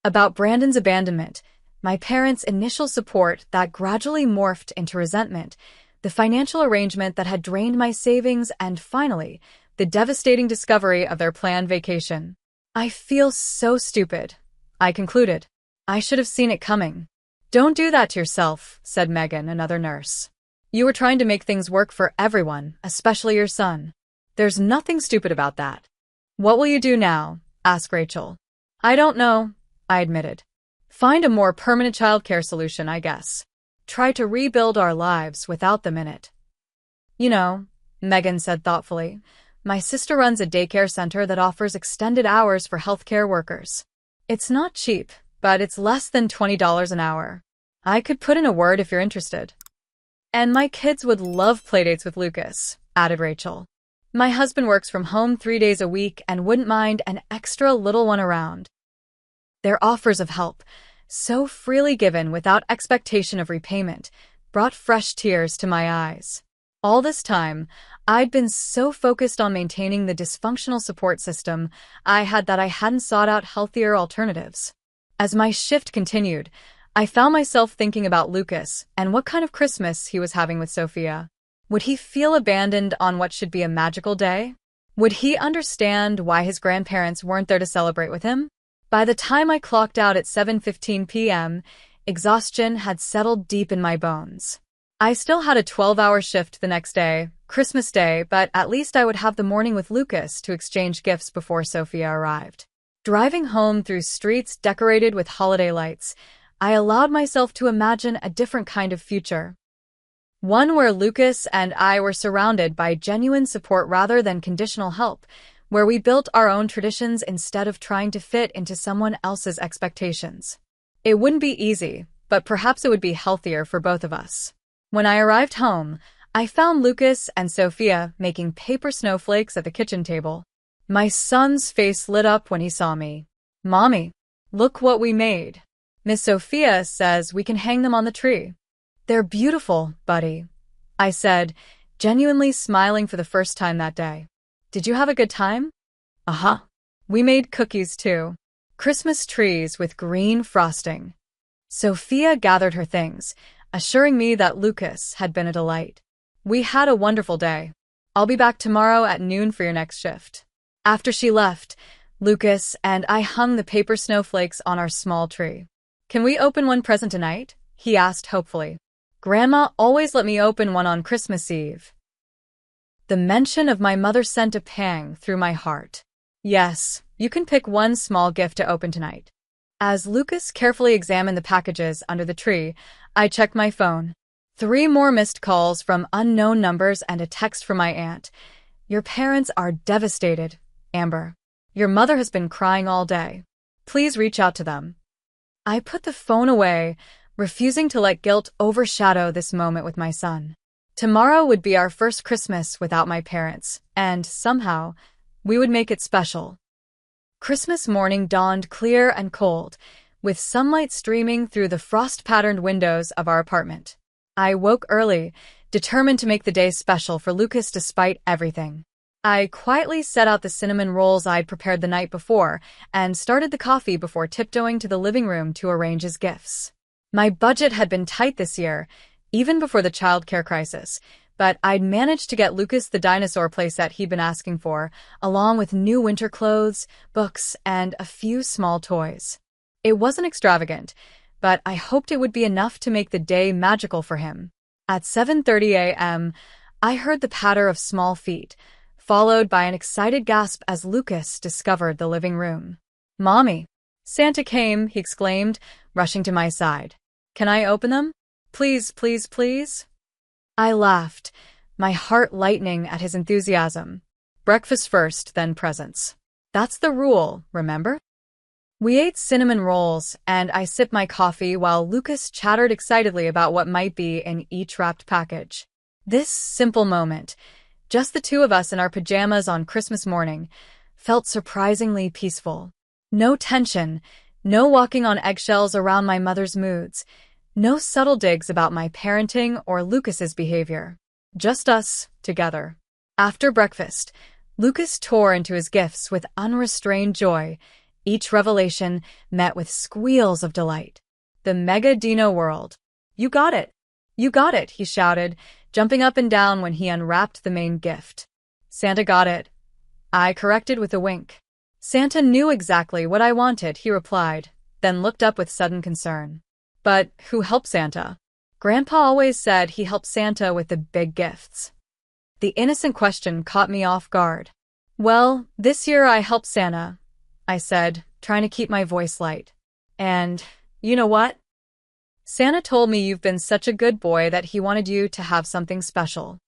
About Brandon's abandonment, my parents' initial support that gradually morphed into resentment, the financial arrangement that had drained my savings, and finally, the devastating discovery of their planned vacation. "I feel so stupid," I concluded. "I should have seen it coming." "Don't do that to yourself," said Megan, another nurse. "You were trying to make things work for everyone, especially your son. There's nothing stupid about that." "What will you do now?" asked Rachel. "I don't know," I admitted. "Find a more permanent childcare solution, I guess. Try to rebuild our lives without them in it." "You know," Megan said thoughtfully, "my sister runs a daycare center that offers extended hours for healthcare workers. It's not cheap, but it's less than $20 an hour. I could put in a word if you're interested." "And my kids would love playdates with Lucas," added Rachel. "My husband works from home 3 days a week and wouldn't mind an extra little one around." Their offers of help, so freely given without expectation of repayment, brought fresh tears to my eyes. All this time, I'd been so focused on maintaining the dysfunctional support system I had that I hadn't sought out healthier alternatives. As my shift continued, I found myself thinking about Lucas and what kind of Christmas he was having with Sophia. Would he feel abandoned on what should be a magical day? Would he understand why his grandparents weren't there to celebrate with him? By the time I clocked out at 7:15 p.m., exhaustion had settled deep in my bones. I still had a 12-hour shift the next day, Christmas Day, but at least I would have the morning with Lucas to exchange gifts before Sophia arrived. Driving home through streets decorated with holiday lights, I allowed myself to imagine a different kind of future. One where Lucas and I were surrounded by genuine support rather than conditional help, where we built our own traditions instead of trying to fit into someone else's expectations. It wouldn't be easy, but perhaps it would be healthier for both of us. When I arrived home, I found Lucas and Sophia making paper snowflakes at the kitchen table. My son's face lit up when he saw me. "Mommy, look what we made. Miss Sophia says we can hang them on the tree." "They're beautiful, buddy," I said, genuinely smiling for the first time that day. "Did you have a good time?" "Uh-huh. We made cookies too. Christmas trees with green frosting." Sophia gathered her things, assuring me that Lucas had been a delight. "We had a wonderful day. I'll be back tomorrow at noon for your next shift." After she left, Lucas and I hung the paper snowflakes on our small tree. Can we open one present tonight? He asked hopefully. Grandma always let me open one on Christmas Eve. The mention of my mother sent a pang through my heart. Yes, you can pick one small gift to open tonight. As Lucas carefully examined the packages under the tree, I checked my phone. 3 more missed calls from unknown numbers and a text from my aunt. Your parents are devastated, Amber. Your mother has been crying all day. Please reach out to them. I put the phone away, refusing to let guilt overshadow this moment with my son. Tomorrow would be our first Christmas without my parents, and somehow, we would make it special. Christmas morning dawned clear and cold, with sunlight streaming through the frost-patterned windows of our apartment. I woke early, determined to make the day special for Lucas despite everything. I quietly set out the cinnamon rolls I'd prepared the night before and started the coffee before tiptoeing to the living room to arrange his gifts. My budget had been tight this year, even before the childcare crisis, but I'd managed to get Lucas the dinosaur playset he'd been asking for, along with new winter clothes, books, and a few small toys. It wasn't extravagant, but I hoped it would be enough to make the day magical for him. At 7:30 a.m., I heard the patter of small feet, followed by an excited gasp as Lucas discovered the living room. Mommy! Santa came, he exclaimed, rushing to my side. Can I open them? Please, please, please? I laughed, my heart lightening at his enthusiasm. Breakfast first, then presents. That's the rule, remember? We ate cinnamon rolls, and I sipped my coffee while Lucas chattered excitedly about what might be in each wrapped package. This simple moment, just the two of us in our pajamas on Christmas morning, felt surprisingly peaceful. No tension, no walking on eggshells around my mother's moods, no subtle digs about my parenting or Lucas's behavior. Just us, together. After breakfast, Lucas tore into his gifts with unrestrained joy, each revelation met with squeals of delight. The Mega Dino World. You got it! You got it, he shouted, jumping up and down when he unwrapped the main gift. Santa got it. I corrected with a wink. Santa knew exactly what I wanted, he replied, then looked up with sudden concern. But who helped Santa? Grandpa always said he helped Santa with the big gifts. The innocent question caught me off guard. Well, this year I helped Santa, I said, trying to keep my voice light. And, you know what? Santa told me you've been such a good boy that he wanted you to have something special.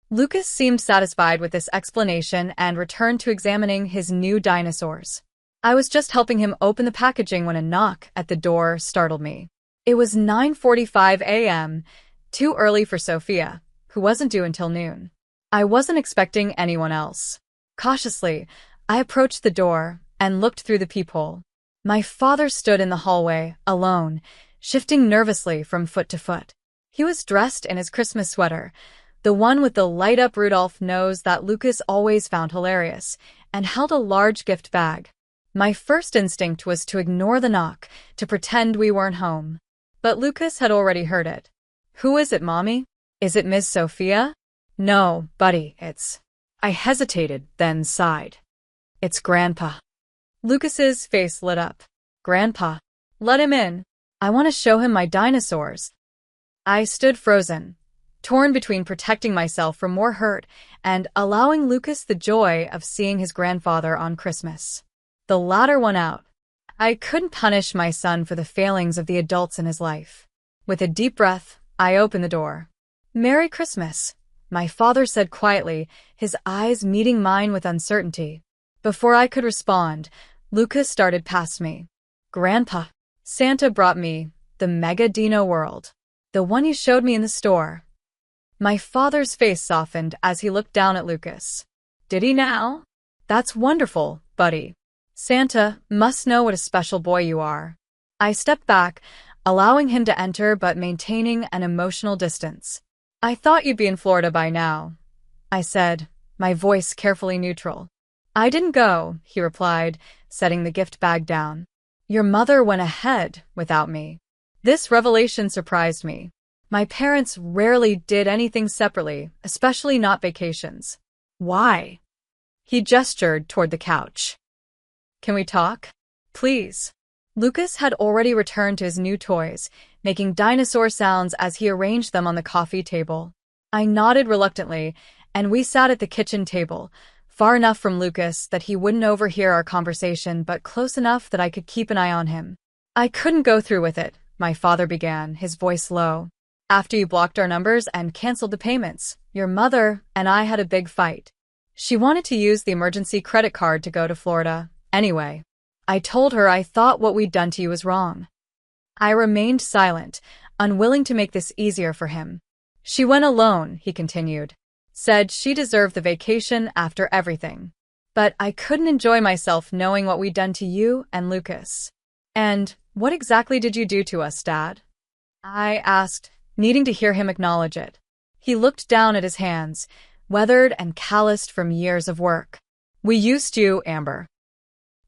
Lucas seemed satisfied with this explanation and returned to examining his new dinosaurs. I was just helping him open the packaging when a knock at the door startled me. It was 9:45 a.m., too early for Sophia, who wasn't due until noon. I wasn't expecting anyone else. Cautiously, I approached the door and looked through the peephole. My father stood in the hallway, alone, shifting nervously from foot to foot. He was dressed in his Christmas sweater, the one with the light-up Rudolph nose that Lucas always found hilarious, and held a large gift bag. My first instinct was to ignore the knock, to pretend we weren't home. But Lucas had already heard it. Who is it, Mommy? Is it Miss Sophia? No, buddy, it's... I hesitated, then sighed. It's Grandpa. Lucas's face lit up. Grandpa. Let him in. I want to show him my dinosaurs. I stood frozen, torn between protecting myself from more hurt and allowing Lucas the joy of seeing his grandfather on Christmas. The latter won out. I couldn't punish my son for the failings of the adults in his life. With a deep breath, I opened the door. Merry Christmas, my father said quietly, his eyes meeting mine with uncertainty. Before I could respond, Lucas started past me. Grandpa, Santa brought me the Mega Dino World, the one you showed me in the store. My father's face softened as he looked down at Lucas. Did he now? That's wonderful, buddy. Santa must know what a special boy you are. I stepped back, allowing him to enter but maintaining an emotional distance. I thought you'd be in Florida by now, I said, my voice carefully neutral. I didn't go, he replied, setting the gift bag down. Your mother went ahead without me. This revelation surprised me. My parents rarely did anything separately, especially not vacations. Why? He gestured toward the couch. Can we talk? Please. Lucas had already returned to his new toys, making dinosaur sounds as he arranged them on the coffee table. I nodded reluctantly, and we sat at the kitchen table, far enough from Lucas that he wouldn't overhear our conversation, but close enough that I could keep an eye on him. "I couldn't go through with it," my father began, his voice low. "After you blocked our numbers and canceled the payments, your mother and I had a big fight. She wanted to use the emergency credit card to go to Florida. Anyway, I told her I thought what we'd done to you was wrong." I remained silent, unwilling to make this easier for him. "She went alone," he continued. "Said she deserved the vacation after everything. But I couldn't enjoy myself knowing what we'd done to you and Lucas." "And what exactly did you do to us, Dad?" I asked, needing to hear him acknowledge it. He looked down at his hands, weathered and calloused from years of work. "We used you, Amber.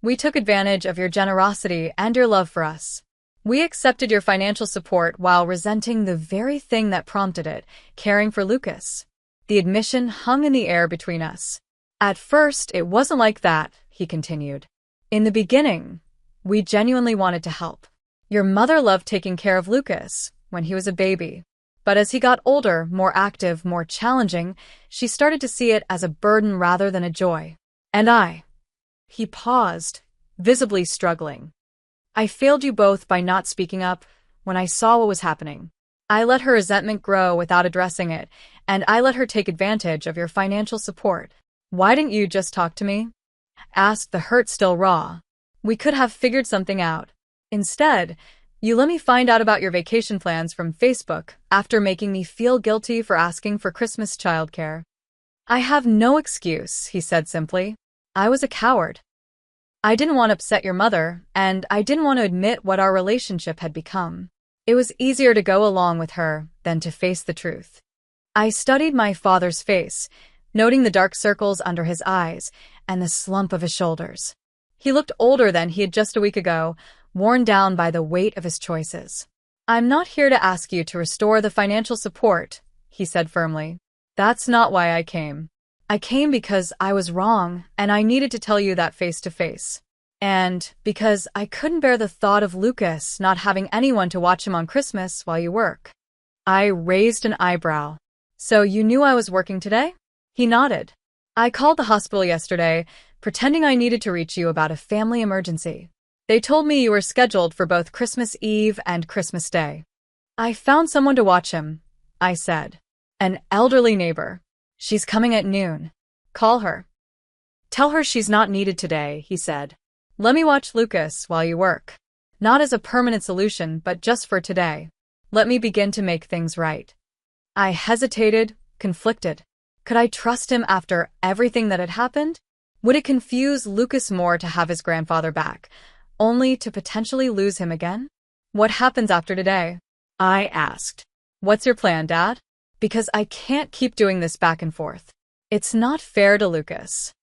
We took advantage of your generosity and your love for us. We accepted your financial support while resenting the very thing that prompted it, caring for Lucas." The admission hung in the air between us. "At first, it wasn't like that," he continued. "In the beginning, we genuinely wanted to help. Your mother loved taking care of Lucas when he was a baby. But as he got older, more active, more challenging, she started to see it as a burden rather than a joy. And He paused, visibly struggling. "I failed you both by not speaking up when I saw what was happening. I let her resentment grow without addressing it, and I let her take advantage of your financial support. Why didn't you just talk to me?" Asked, the hurt still raw. "We could have figured something out. Instead, you let me find out about your vacation plans from Facebook after making me feel guilty for asking for Christmas childcare." "I have no excuse," he said simply. "I was a coward. I didn't want to upset your mother, and I didn't want to admit what our relationship had become. It was easier to go along with her than to face the truth." I studied my father's face, noting the dark circles under his eyes and the slump of his shoulders. He looked older than he had just a week ago, worn down by the weight of his choices. "I'm not here to ask you to restore the financial support," he said firmly. "That's not why I came. I came because I was wrong, and I needed to tell you that face to face. And because I couldn't bear the thought of Lucas not having anyone to watch him on Christmas while you work." I raised an eyebrow. "So you knew I was working today?" He nodded. "I called the hospital yesterday, pretending I needed to reach you about a family emergency. They told me you were scheduled for both Christmas Eve and Christmas Day. I found someone to watch him," I said. "An elderly neighbor. She's coming at noon. Call her. Tell her she's not needed today," he said. "Let me watch Lucas while you work. Not as a permanent solution, but just for today. Let me begin to make things right." I hesitated, conflicted. Could I trust him after everything that had happened? Would it confuse Lucas more to have his grandfather back, only to potentially lose him again? "What happens after today?" I asked. "What's your plan, Dad? Because I can't keep doing this back and forth. It's not fair to Lucas."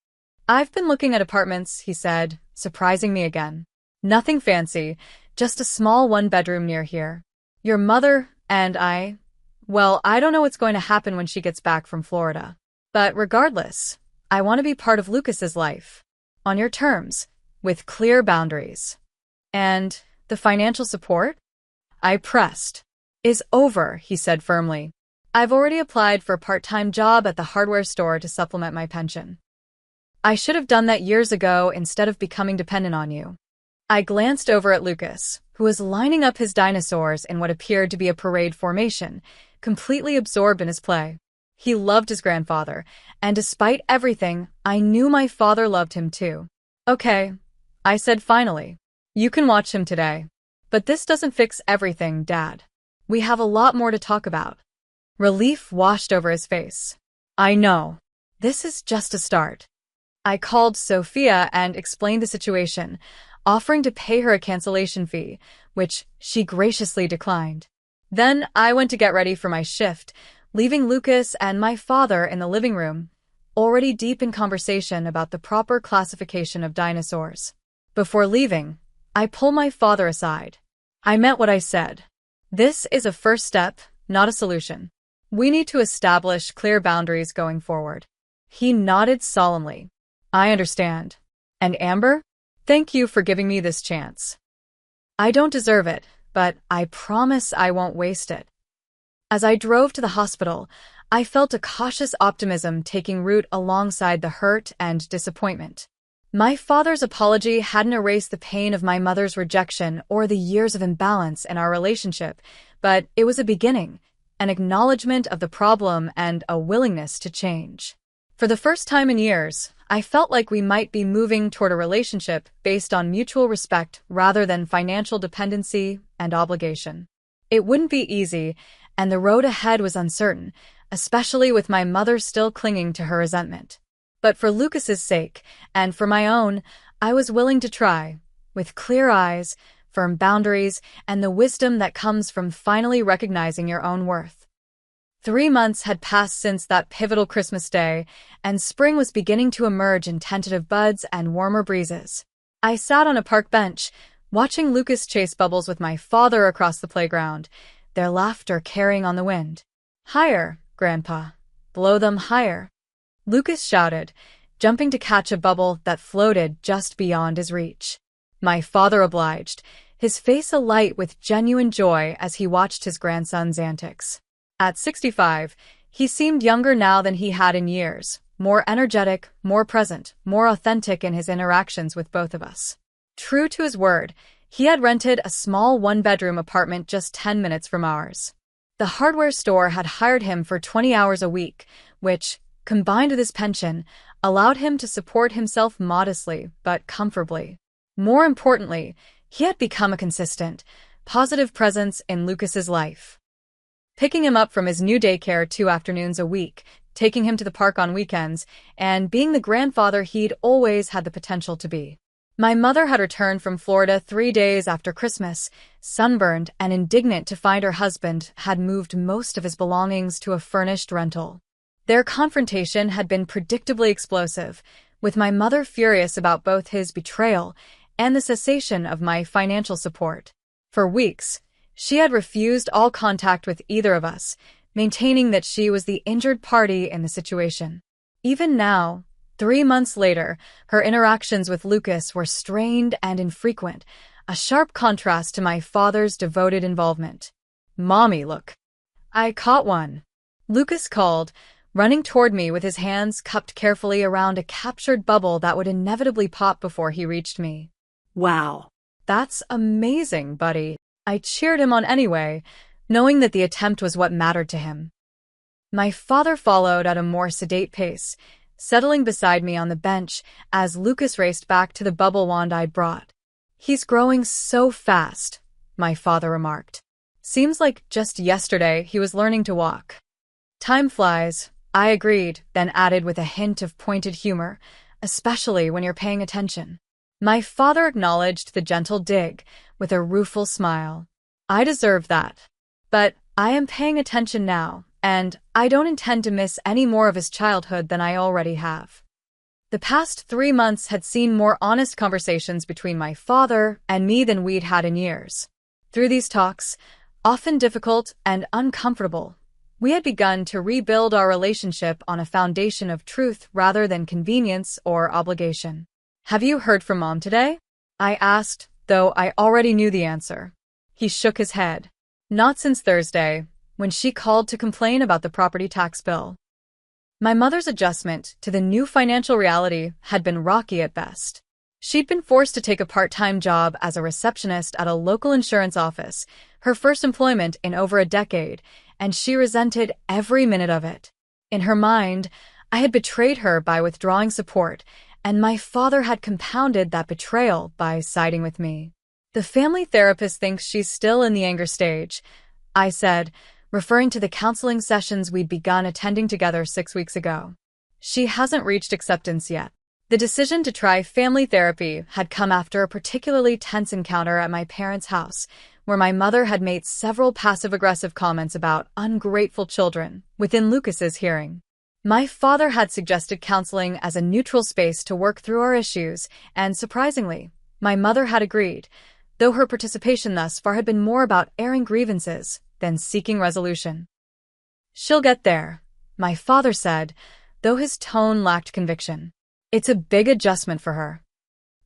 "I've been looking at apartments," he said, surprising me again. "Nothing fancy, just a small one-bedroom near here. Your mother and well, I don't know what's going to happen when she gets back from Florida. But regardless, I want to be part of Lucas's life. On your terms, with clear boundaries." "And the financial support?" I pressed. "Is over," he said firmly. "I've already applied for a part-time job at the hardware store to supplement my pension. I should have done that years ago instead of becoming dependent on you." I glanced over at Lucas, who was lining up his dinosaurs in what appeared to be a parade formation, completely absorbed in his play. He loved his grandfather, and despite everything, I knew my father loved him too. "Okay," I said finally. "You can watch him today. But this doesn't fix everything, Dad. We have a lot more to talk about." Relief washed over his face. "I know. This is just a start." I called Sophia and explained the situation, offering to pay her a cancellation fee, which she graciously declined. Then I went to get ready for my shift, leaving Lucas and my father in the living room, already deep in conversation about the proper classification of dinosaurs. Before leaving, I pulled my father aside. "I meant what I said. This is a first step, not a solution. We need to establish clear boundaries going forward." He nodded solemnly. "I understand. And Amber, thank you for giving me this chance." I don't deserve it, but I promise I won't waste it. As I drove to the hospital, I felt a cautious optimism taking root alongside the hurt and disappointment. My father's apology hadn't erased the pain of my mother's rejection or the years of imbalance in our relationship, but it was a beginning, an acknowledgement of the problem and a willingness to change. For the first time in years, I felt like we might be moving toward a relationship based on mutual respect rather than financial dependency and obligation. It wouldn't be easy, and the road ahead was uncertain, especially with my mother still clinging to her resentment. But for Lucas's sake, and for my own, I was willing to try, with clear eyes, firm boundaries, and the wisdom that comes from finally recognizing your own worth. 3 months had passed since that pivotal Christmas day, and spring was beginning to emerge in tentative buds and warmer breezes. I sat on a park bench, watching Lucas chase bubbles with my father across the playground, their laughter carrying on the wind. "Higher, Grandpa. Blow them higher," Lucas shouted, jumping to catch a bubble that floated just beyond his reach. My father obliged, his face alight with genuine joy as he watched his grandson's antics. At 65, he seemed younger now than he had in years, more energetic, more present, more authentic in his interactions with both of us. True to his word, he had rented a small one-bedroom apartment just 10 minutes from ours. The hardware store had hired him for 20 hours a week, which, combined with his pension, allowed him to support himself modestly but comfortably. More importantly, he had become a consistent, positive presence in Lucas's life. Picking him up from his new daycare 2 afternoons a week, taking him to the park on weekends, and being the grandfather he'd always had the potential to be. My mother had returned from Florida 3 days after Christmas, sunburned and indignant to find her husband had moved most of his belongings to a furnished rental. Their confrontation had been predictably explosive, with my mother furious about both his betrayal and the cessation of my financial support. For weeks, she had refused all contact with either of us, maintaining that she was the injured party in the situation. Even now, 3 months later, her interactions with Lucas were strained and infrequent, a sharp contrast to my father's devoted involvement. "Mommy, look. I caught one," Lucas called, running toward me with his hands cupped carefully around a captured bubble that would inevitably pop before he reached me. "Wow. "That's amazing, buddy." I cheered him on anyway, knowing that the attempt was what mattered to him. My father followed at a more sedate pace, settling beside me on the bench as Lucas raced back to the bubble wand I'd brought. "He's growing so fast," my father remarked. "Seems like just yesterday he was learning to walk." "Time flies," I agreed, then added with a hint of pointed humor, "especially when you're paying attention." My father acknowledged the gentle dig with a rueful smile. "I deserve that. But I am paying attention now, and I don't intend to miss any more of his childhood than I already have." The past 3 months had seen more honest conversations between my father and me than we'd had in years. Through these talks, often difficult and uncomfortable, we had begun to rebuild our relationship on a foundation of truth rather than convenience or obligation. "Have you heard from Mom today?" I asked, though I already knew the answer. He shook his head. "Not since Thursday, when she called to complain about the property tax bill." My mother's adjustment to the new financial reality had been rocky at best. She'd been forced to take a part-time job as a receptionist at a local insurance office, her first employment in over a decade, and she resented every minute of it. In her mind, I had betrayed her by withdrawing support, and my father had compounded that betrayal by siding with me. "The family therapist thinks she's still in the anger stage," I said, referring to the counseling sessions we'd begun attending together 6 weeks ago. "She hasn't reached acceptance yet." The decision to try family therapy had come after a particularly tense encounter at my parents' house, where my mother had made several passive-aggressive comments about ungrateful children within Lucas's hearing. My father had suggested counseling as a neutral space to work through our issues, and surprisingly, my mother had agreed, though her participation thus far had been more about airing grievances than seeking resolution. "She'll get there," my father said, though his tone lacked conviction. "It's a big adjustment for her."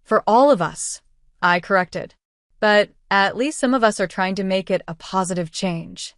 "For all of us," I corrected. "But At least some of us are trying to make it a positive change.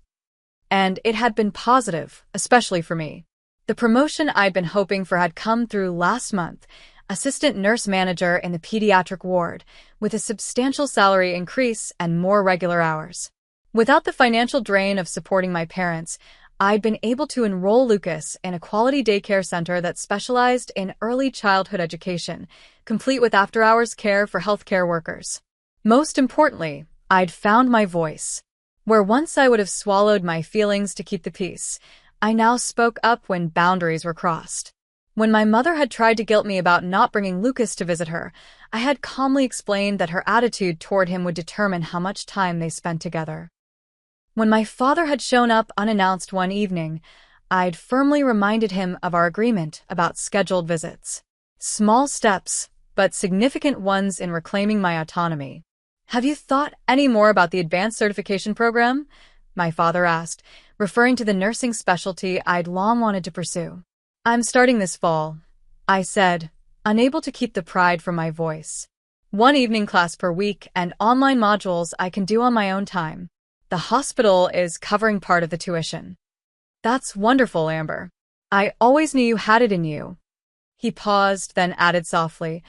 And it had been positive, especially for me. The promotion I'd been hoping for had come through last month, assistant nurse manager in the pediatric ward, with a substantial salary increase and more regular hours. Without the financial drain of supporting my parents, I'd been able to enroll Lucas in a quality daycare center that specialized in early childhood education, complete with after-hours care for healthcare workers. Most importantly, I'd found my voice. Where once I would have swallowed my feelings to keep the peace, I now spoke up when boundaries were crossed. When my mother had tried to guilt me about not bringing Lucas to visit her, I had calmly explained that her attitude toward him would determine how much time they spent together. When my father had shown up unannounced one evening, I'd firmly reminded him of our agreement about scheduled visits. Small steps, but significant ones in reclaiming my autonomy. "Have you thought any more about the advanced certification program?" my father asked, referring to the nursing specialty I'd long wanted to pursue. "I'm starting this fall," I said, unable to keep the pride from my voice. "One evening class per week and online modules I can do on my own time. The hospital is covering part of the tuition." "That's wonderful, Amber. I always knew you had it in you." He paused, then added softly,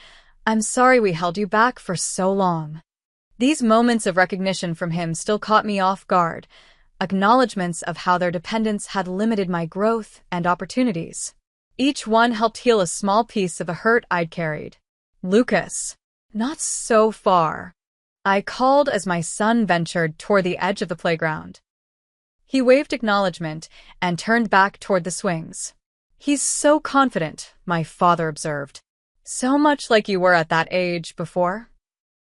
"I'm sorry we held you back for so long." These moments of recognition from him still caught me off guard, acknowledgments of how their dependence had limited my growth and opportunities. Each one helped heal a small piece of the hurt I'd carried. "Lucas, not so far," I called as my son ventured toward the edge of the playground. He waved acknowledgement and turned back toward the swings. "He's so confident," my father observed. "So much like you were at that age before."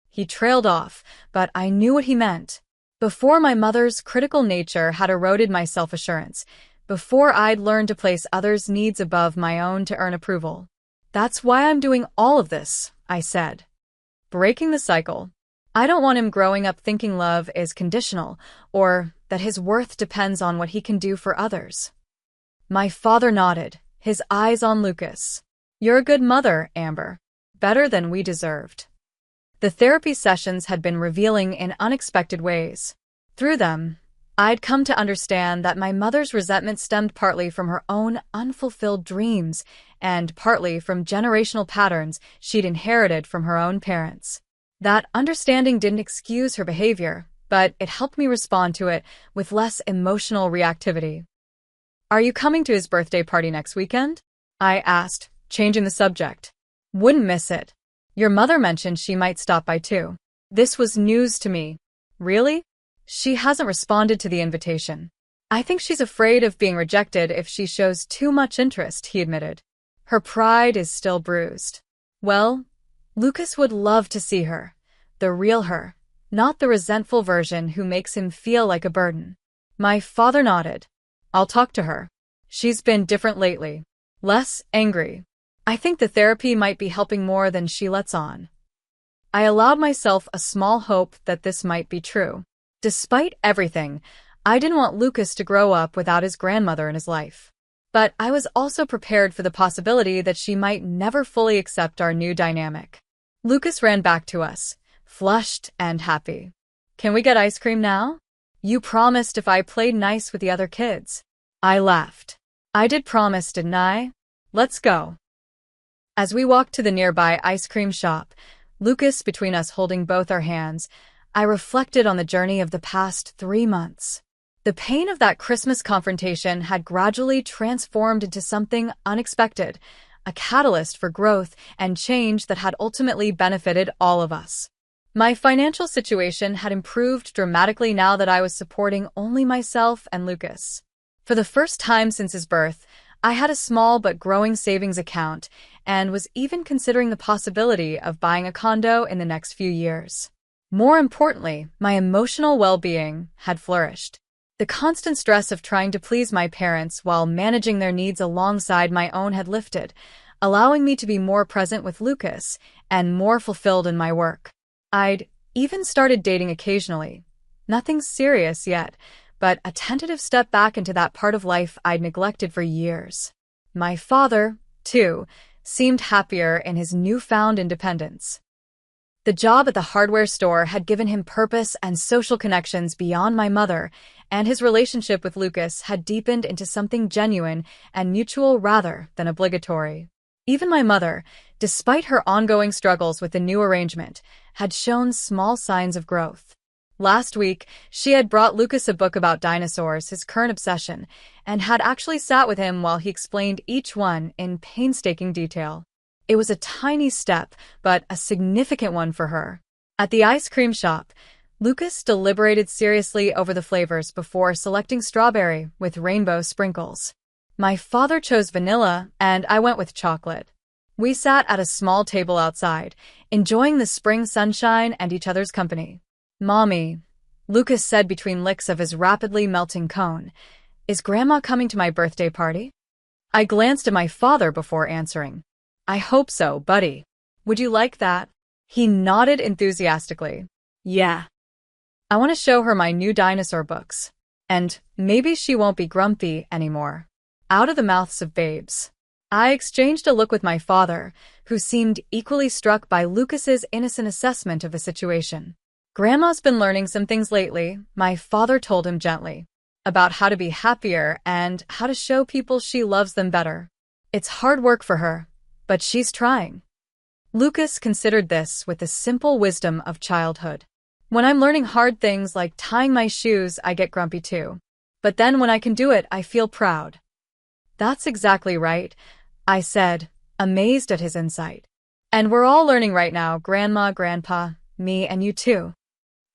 He trailed off, but I knew what he meant. Before my mother's critical nature had eroded my self-assurance, before I'd learned to place others' needs above my own to earn approval. "That's why I'm doing all of this," I said. "Breaking the cycle. I don't want him growing up thinking love is conditional, or that his worth depends on what he can do for others." My father nodded, his eyes on Lucas. "You're a good mother, Amber. Better than we deserved." The therapy sessions had been revealing in unexpected ways. Through them, I'd come to understand that my mother's resentment stemmed partly from her own unfulfilled dreams and partly from generational patterns she'd inherited from her own parents. That understanding didn't excuse her behavior, but it helped me respond to it with less emotional reactivity. "Are you coming to his birthday party next weekend?" I asked, changing the subject. "Wouldn't miss it. Your mother mentioned she might stop by too." This was news to me. "Really?" "She hasn't responded to the invitation. I think she's afraid of being rejected if she shows too much interest," he admitted. "Her pride is still bruised." Well, Lucas would love to see her, the real her, not the resentful version who makes him feel like a burden. My father nodded. "I'll talk to her. She's been different lately. Less angry. I think the therapy might be helping more than she lets on." I allowed myself a small hope that this might be true. Despite everything, I didn't want Lucas to grow up without his grandmother in his life. But I was also prepared for the possibility that she might never fully accept our new dynamic. Lucas ran back to us, flushed and happy. "Can we get ice cream now? You promised if I played nice with the other kids." I laughed. "I did promise, didn't I? Let's go." As we walked to the nearby ice cream shop, Lucas between us holding both our hands, I reflected on the journey of the past 3 months. The pain of that Christmas confrontation had gradually transformed into something unexpected, a catalyst for growth and change that had ultimately benefited all of us. My financial situation had improved dramatically now that I was supporting only myself and Lucas. For the first time since his birth, I had a small but growing savings account and was even considering the possibility of buying a condo in the next few years. More importantly, my emotional well-being had flourished. The constant stress of trying to please my parents while managing their needs alongside my own had lifted, allowing me to be more present with Lucas and more fulfilled in my work. I'd even started dating occasionally. Nothing serious yet, but a tentative step back into that part of life I'd neglected for years. My father, too, seemed happier in his newfound independence. The job at the hardware store had given him purpose and social connections beyond my mother, and his relationship with Lucas had deepened into something genuine and mutual rather than obligatory. Even my mother, despite her ongoing struggles with the new arrangement, had shown small signs of growth. Last week, she had brought Lucas a book about dinosaurs, his current obsession, and had actually sat with him while he explained each one in painstaking detail. It was a tiny step, but a significant one for her. At the ice cream shop, Lucas deliberated seriously over the flavors before selecting strawberry with rainbow sprinkles. My father chose vanilla, and I went with chocolate. We sat at a small table outside, enjoying the spring sunshine and each other's company. "Mommy," Lucas said between licks of his rapidly melting cone, "is Grandma coming to my birthday party?" I glanced at my father before answering. "I hope so, buddy. Would you like that?" He nodded enthusiastically. "Yeah. I want to show her my new dinosaur books. And maybe she won't be grumpy anymore." Out of the mouths of babes. I exchanged a look with my father, who seemed equally struck by Lucas's innocent assessment of the situation. "Grandma's been learning some things lately," my father told him gently, "about how to be happier and how to show people she loves them better. It's hard work for her, but she's trying." Lucas considered this with the simple wisdom of childhood. "When I'm learning hard things like tying my shoes, I get grumpy too. But then when I can do it, I feel proud." "That's exactly right," I said, amazed at his insight. "And we're all learning right now, Grandma, Grandpa, me, and you too."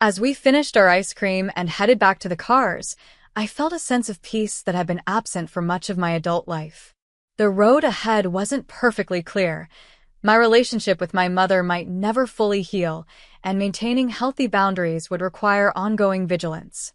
As we finished our ice cream and headed back to the cars, I felt a sense of peace that had been absent for much of my adult life. The road ahead wasn't perfectly clear. My relationship with my mother might never fully heal, and maintaining healthy boundaries would require ongoing vigilance.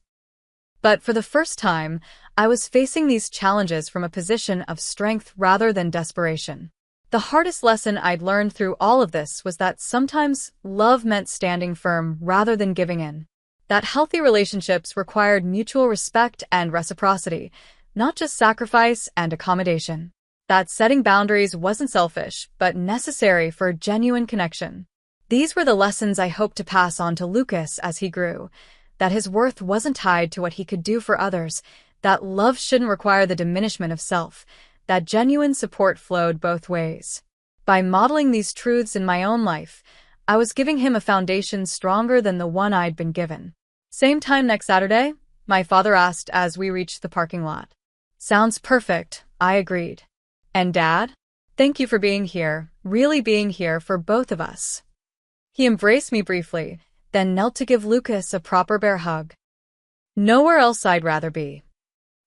But for the first time, I was facing these challenges from a position of strength rather than desperation. The hardest lesson I'd learned through all of this was that sometimes love meant standing firm rather than giving in. That healthy relationships required mutual respect and reciprocity, not just sacrifice and accommodation. That setting boundaries wasn't selfish, but necessary for genuine connection. These were the lessons I hoped to pass on to Lucas as he grew. That his worth wasn't tied to what he could do for others, that love shouldn't require the diminishment of self, that genuine support flowed both ways. By modeling these truths in my own life, I was giving him a foundation stronger than the one I'd been given. "Same time next Saturday?" my father asked as we reached the parking lot. "Sounds perfect," I agreed. "And Dad? Thank you for being here, really being here for both of us." He embraced me briefly, then knelt to give Lucas a proper bear hug. "Nowhere else I'd rather be."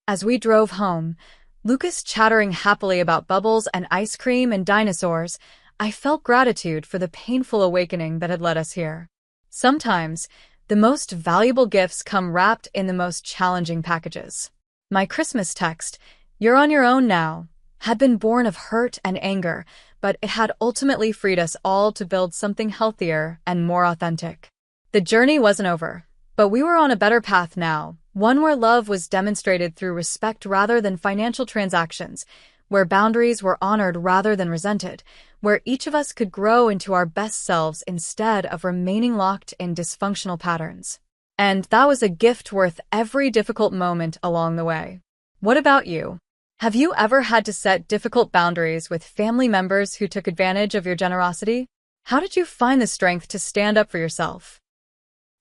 As we drove home, Lucas chattering happily about bubbles and ice cream and dinosaurs, I felt gratitude for the painful awakening that had led us here. Sometimes, the most valuable gifts come wrapped in the most challenging packages. My Christmas text, "You're on your own now," had been born of hurt and anger, but it had ultimately freed us all to build something healthier and more authentic. The journey wasn't over, but we were on a better path now, one where love was demonstrated through respect rather than financial transactions, where boundaries were honored rather than resented, where each of us could grow into our best selves instead of remaining locked in dysfunctional patterns. And that was a gift worth every difficult moment along the way. What about you? Have you ever had to set difficult boundaries with family members who took advantage of your generosity? How did you find the strength to stand up for yourself?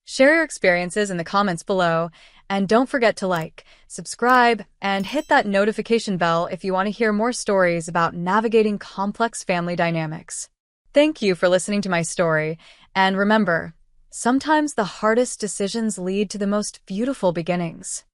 Share your experiences in the comments below, and don't forget to like, subscribe, and hit that notification bell if you want to hear more stories about navigating complex family dynamics. Thank you for listening to my story, and remember, sometimes the hardest decisions lead to the most beautiful beginnings.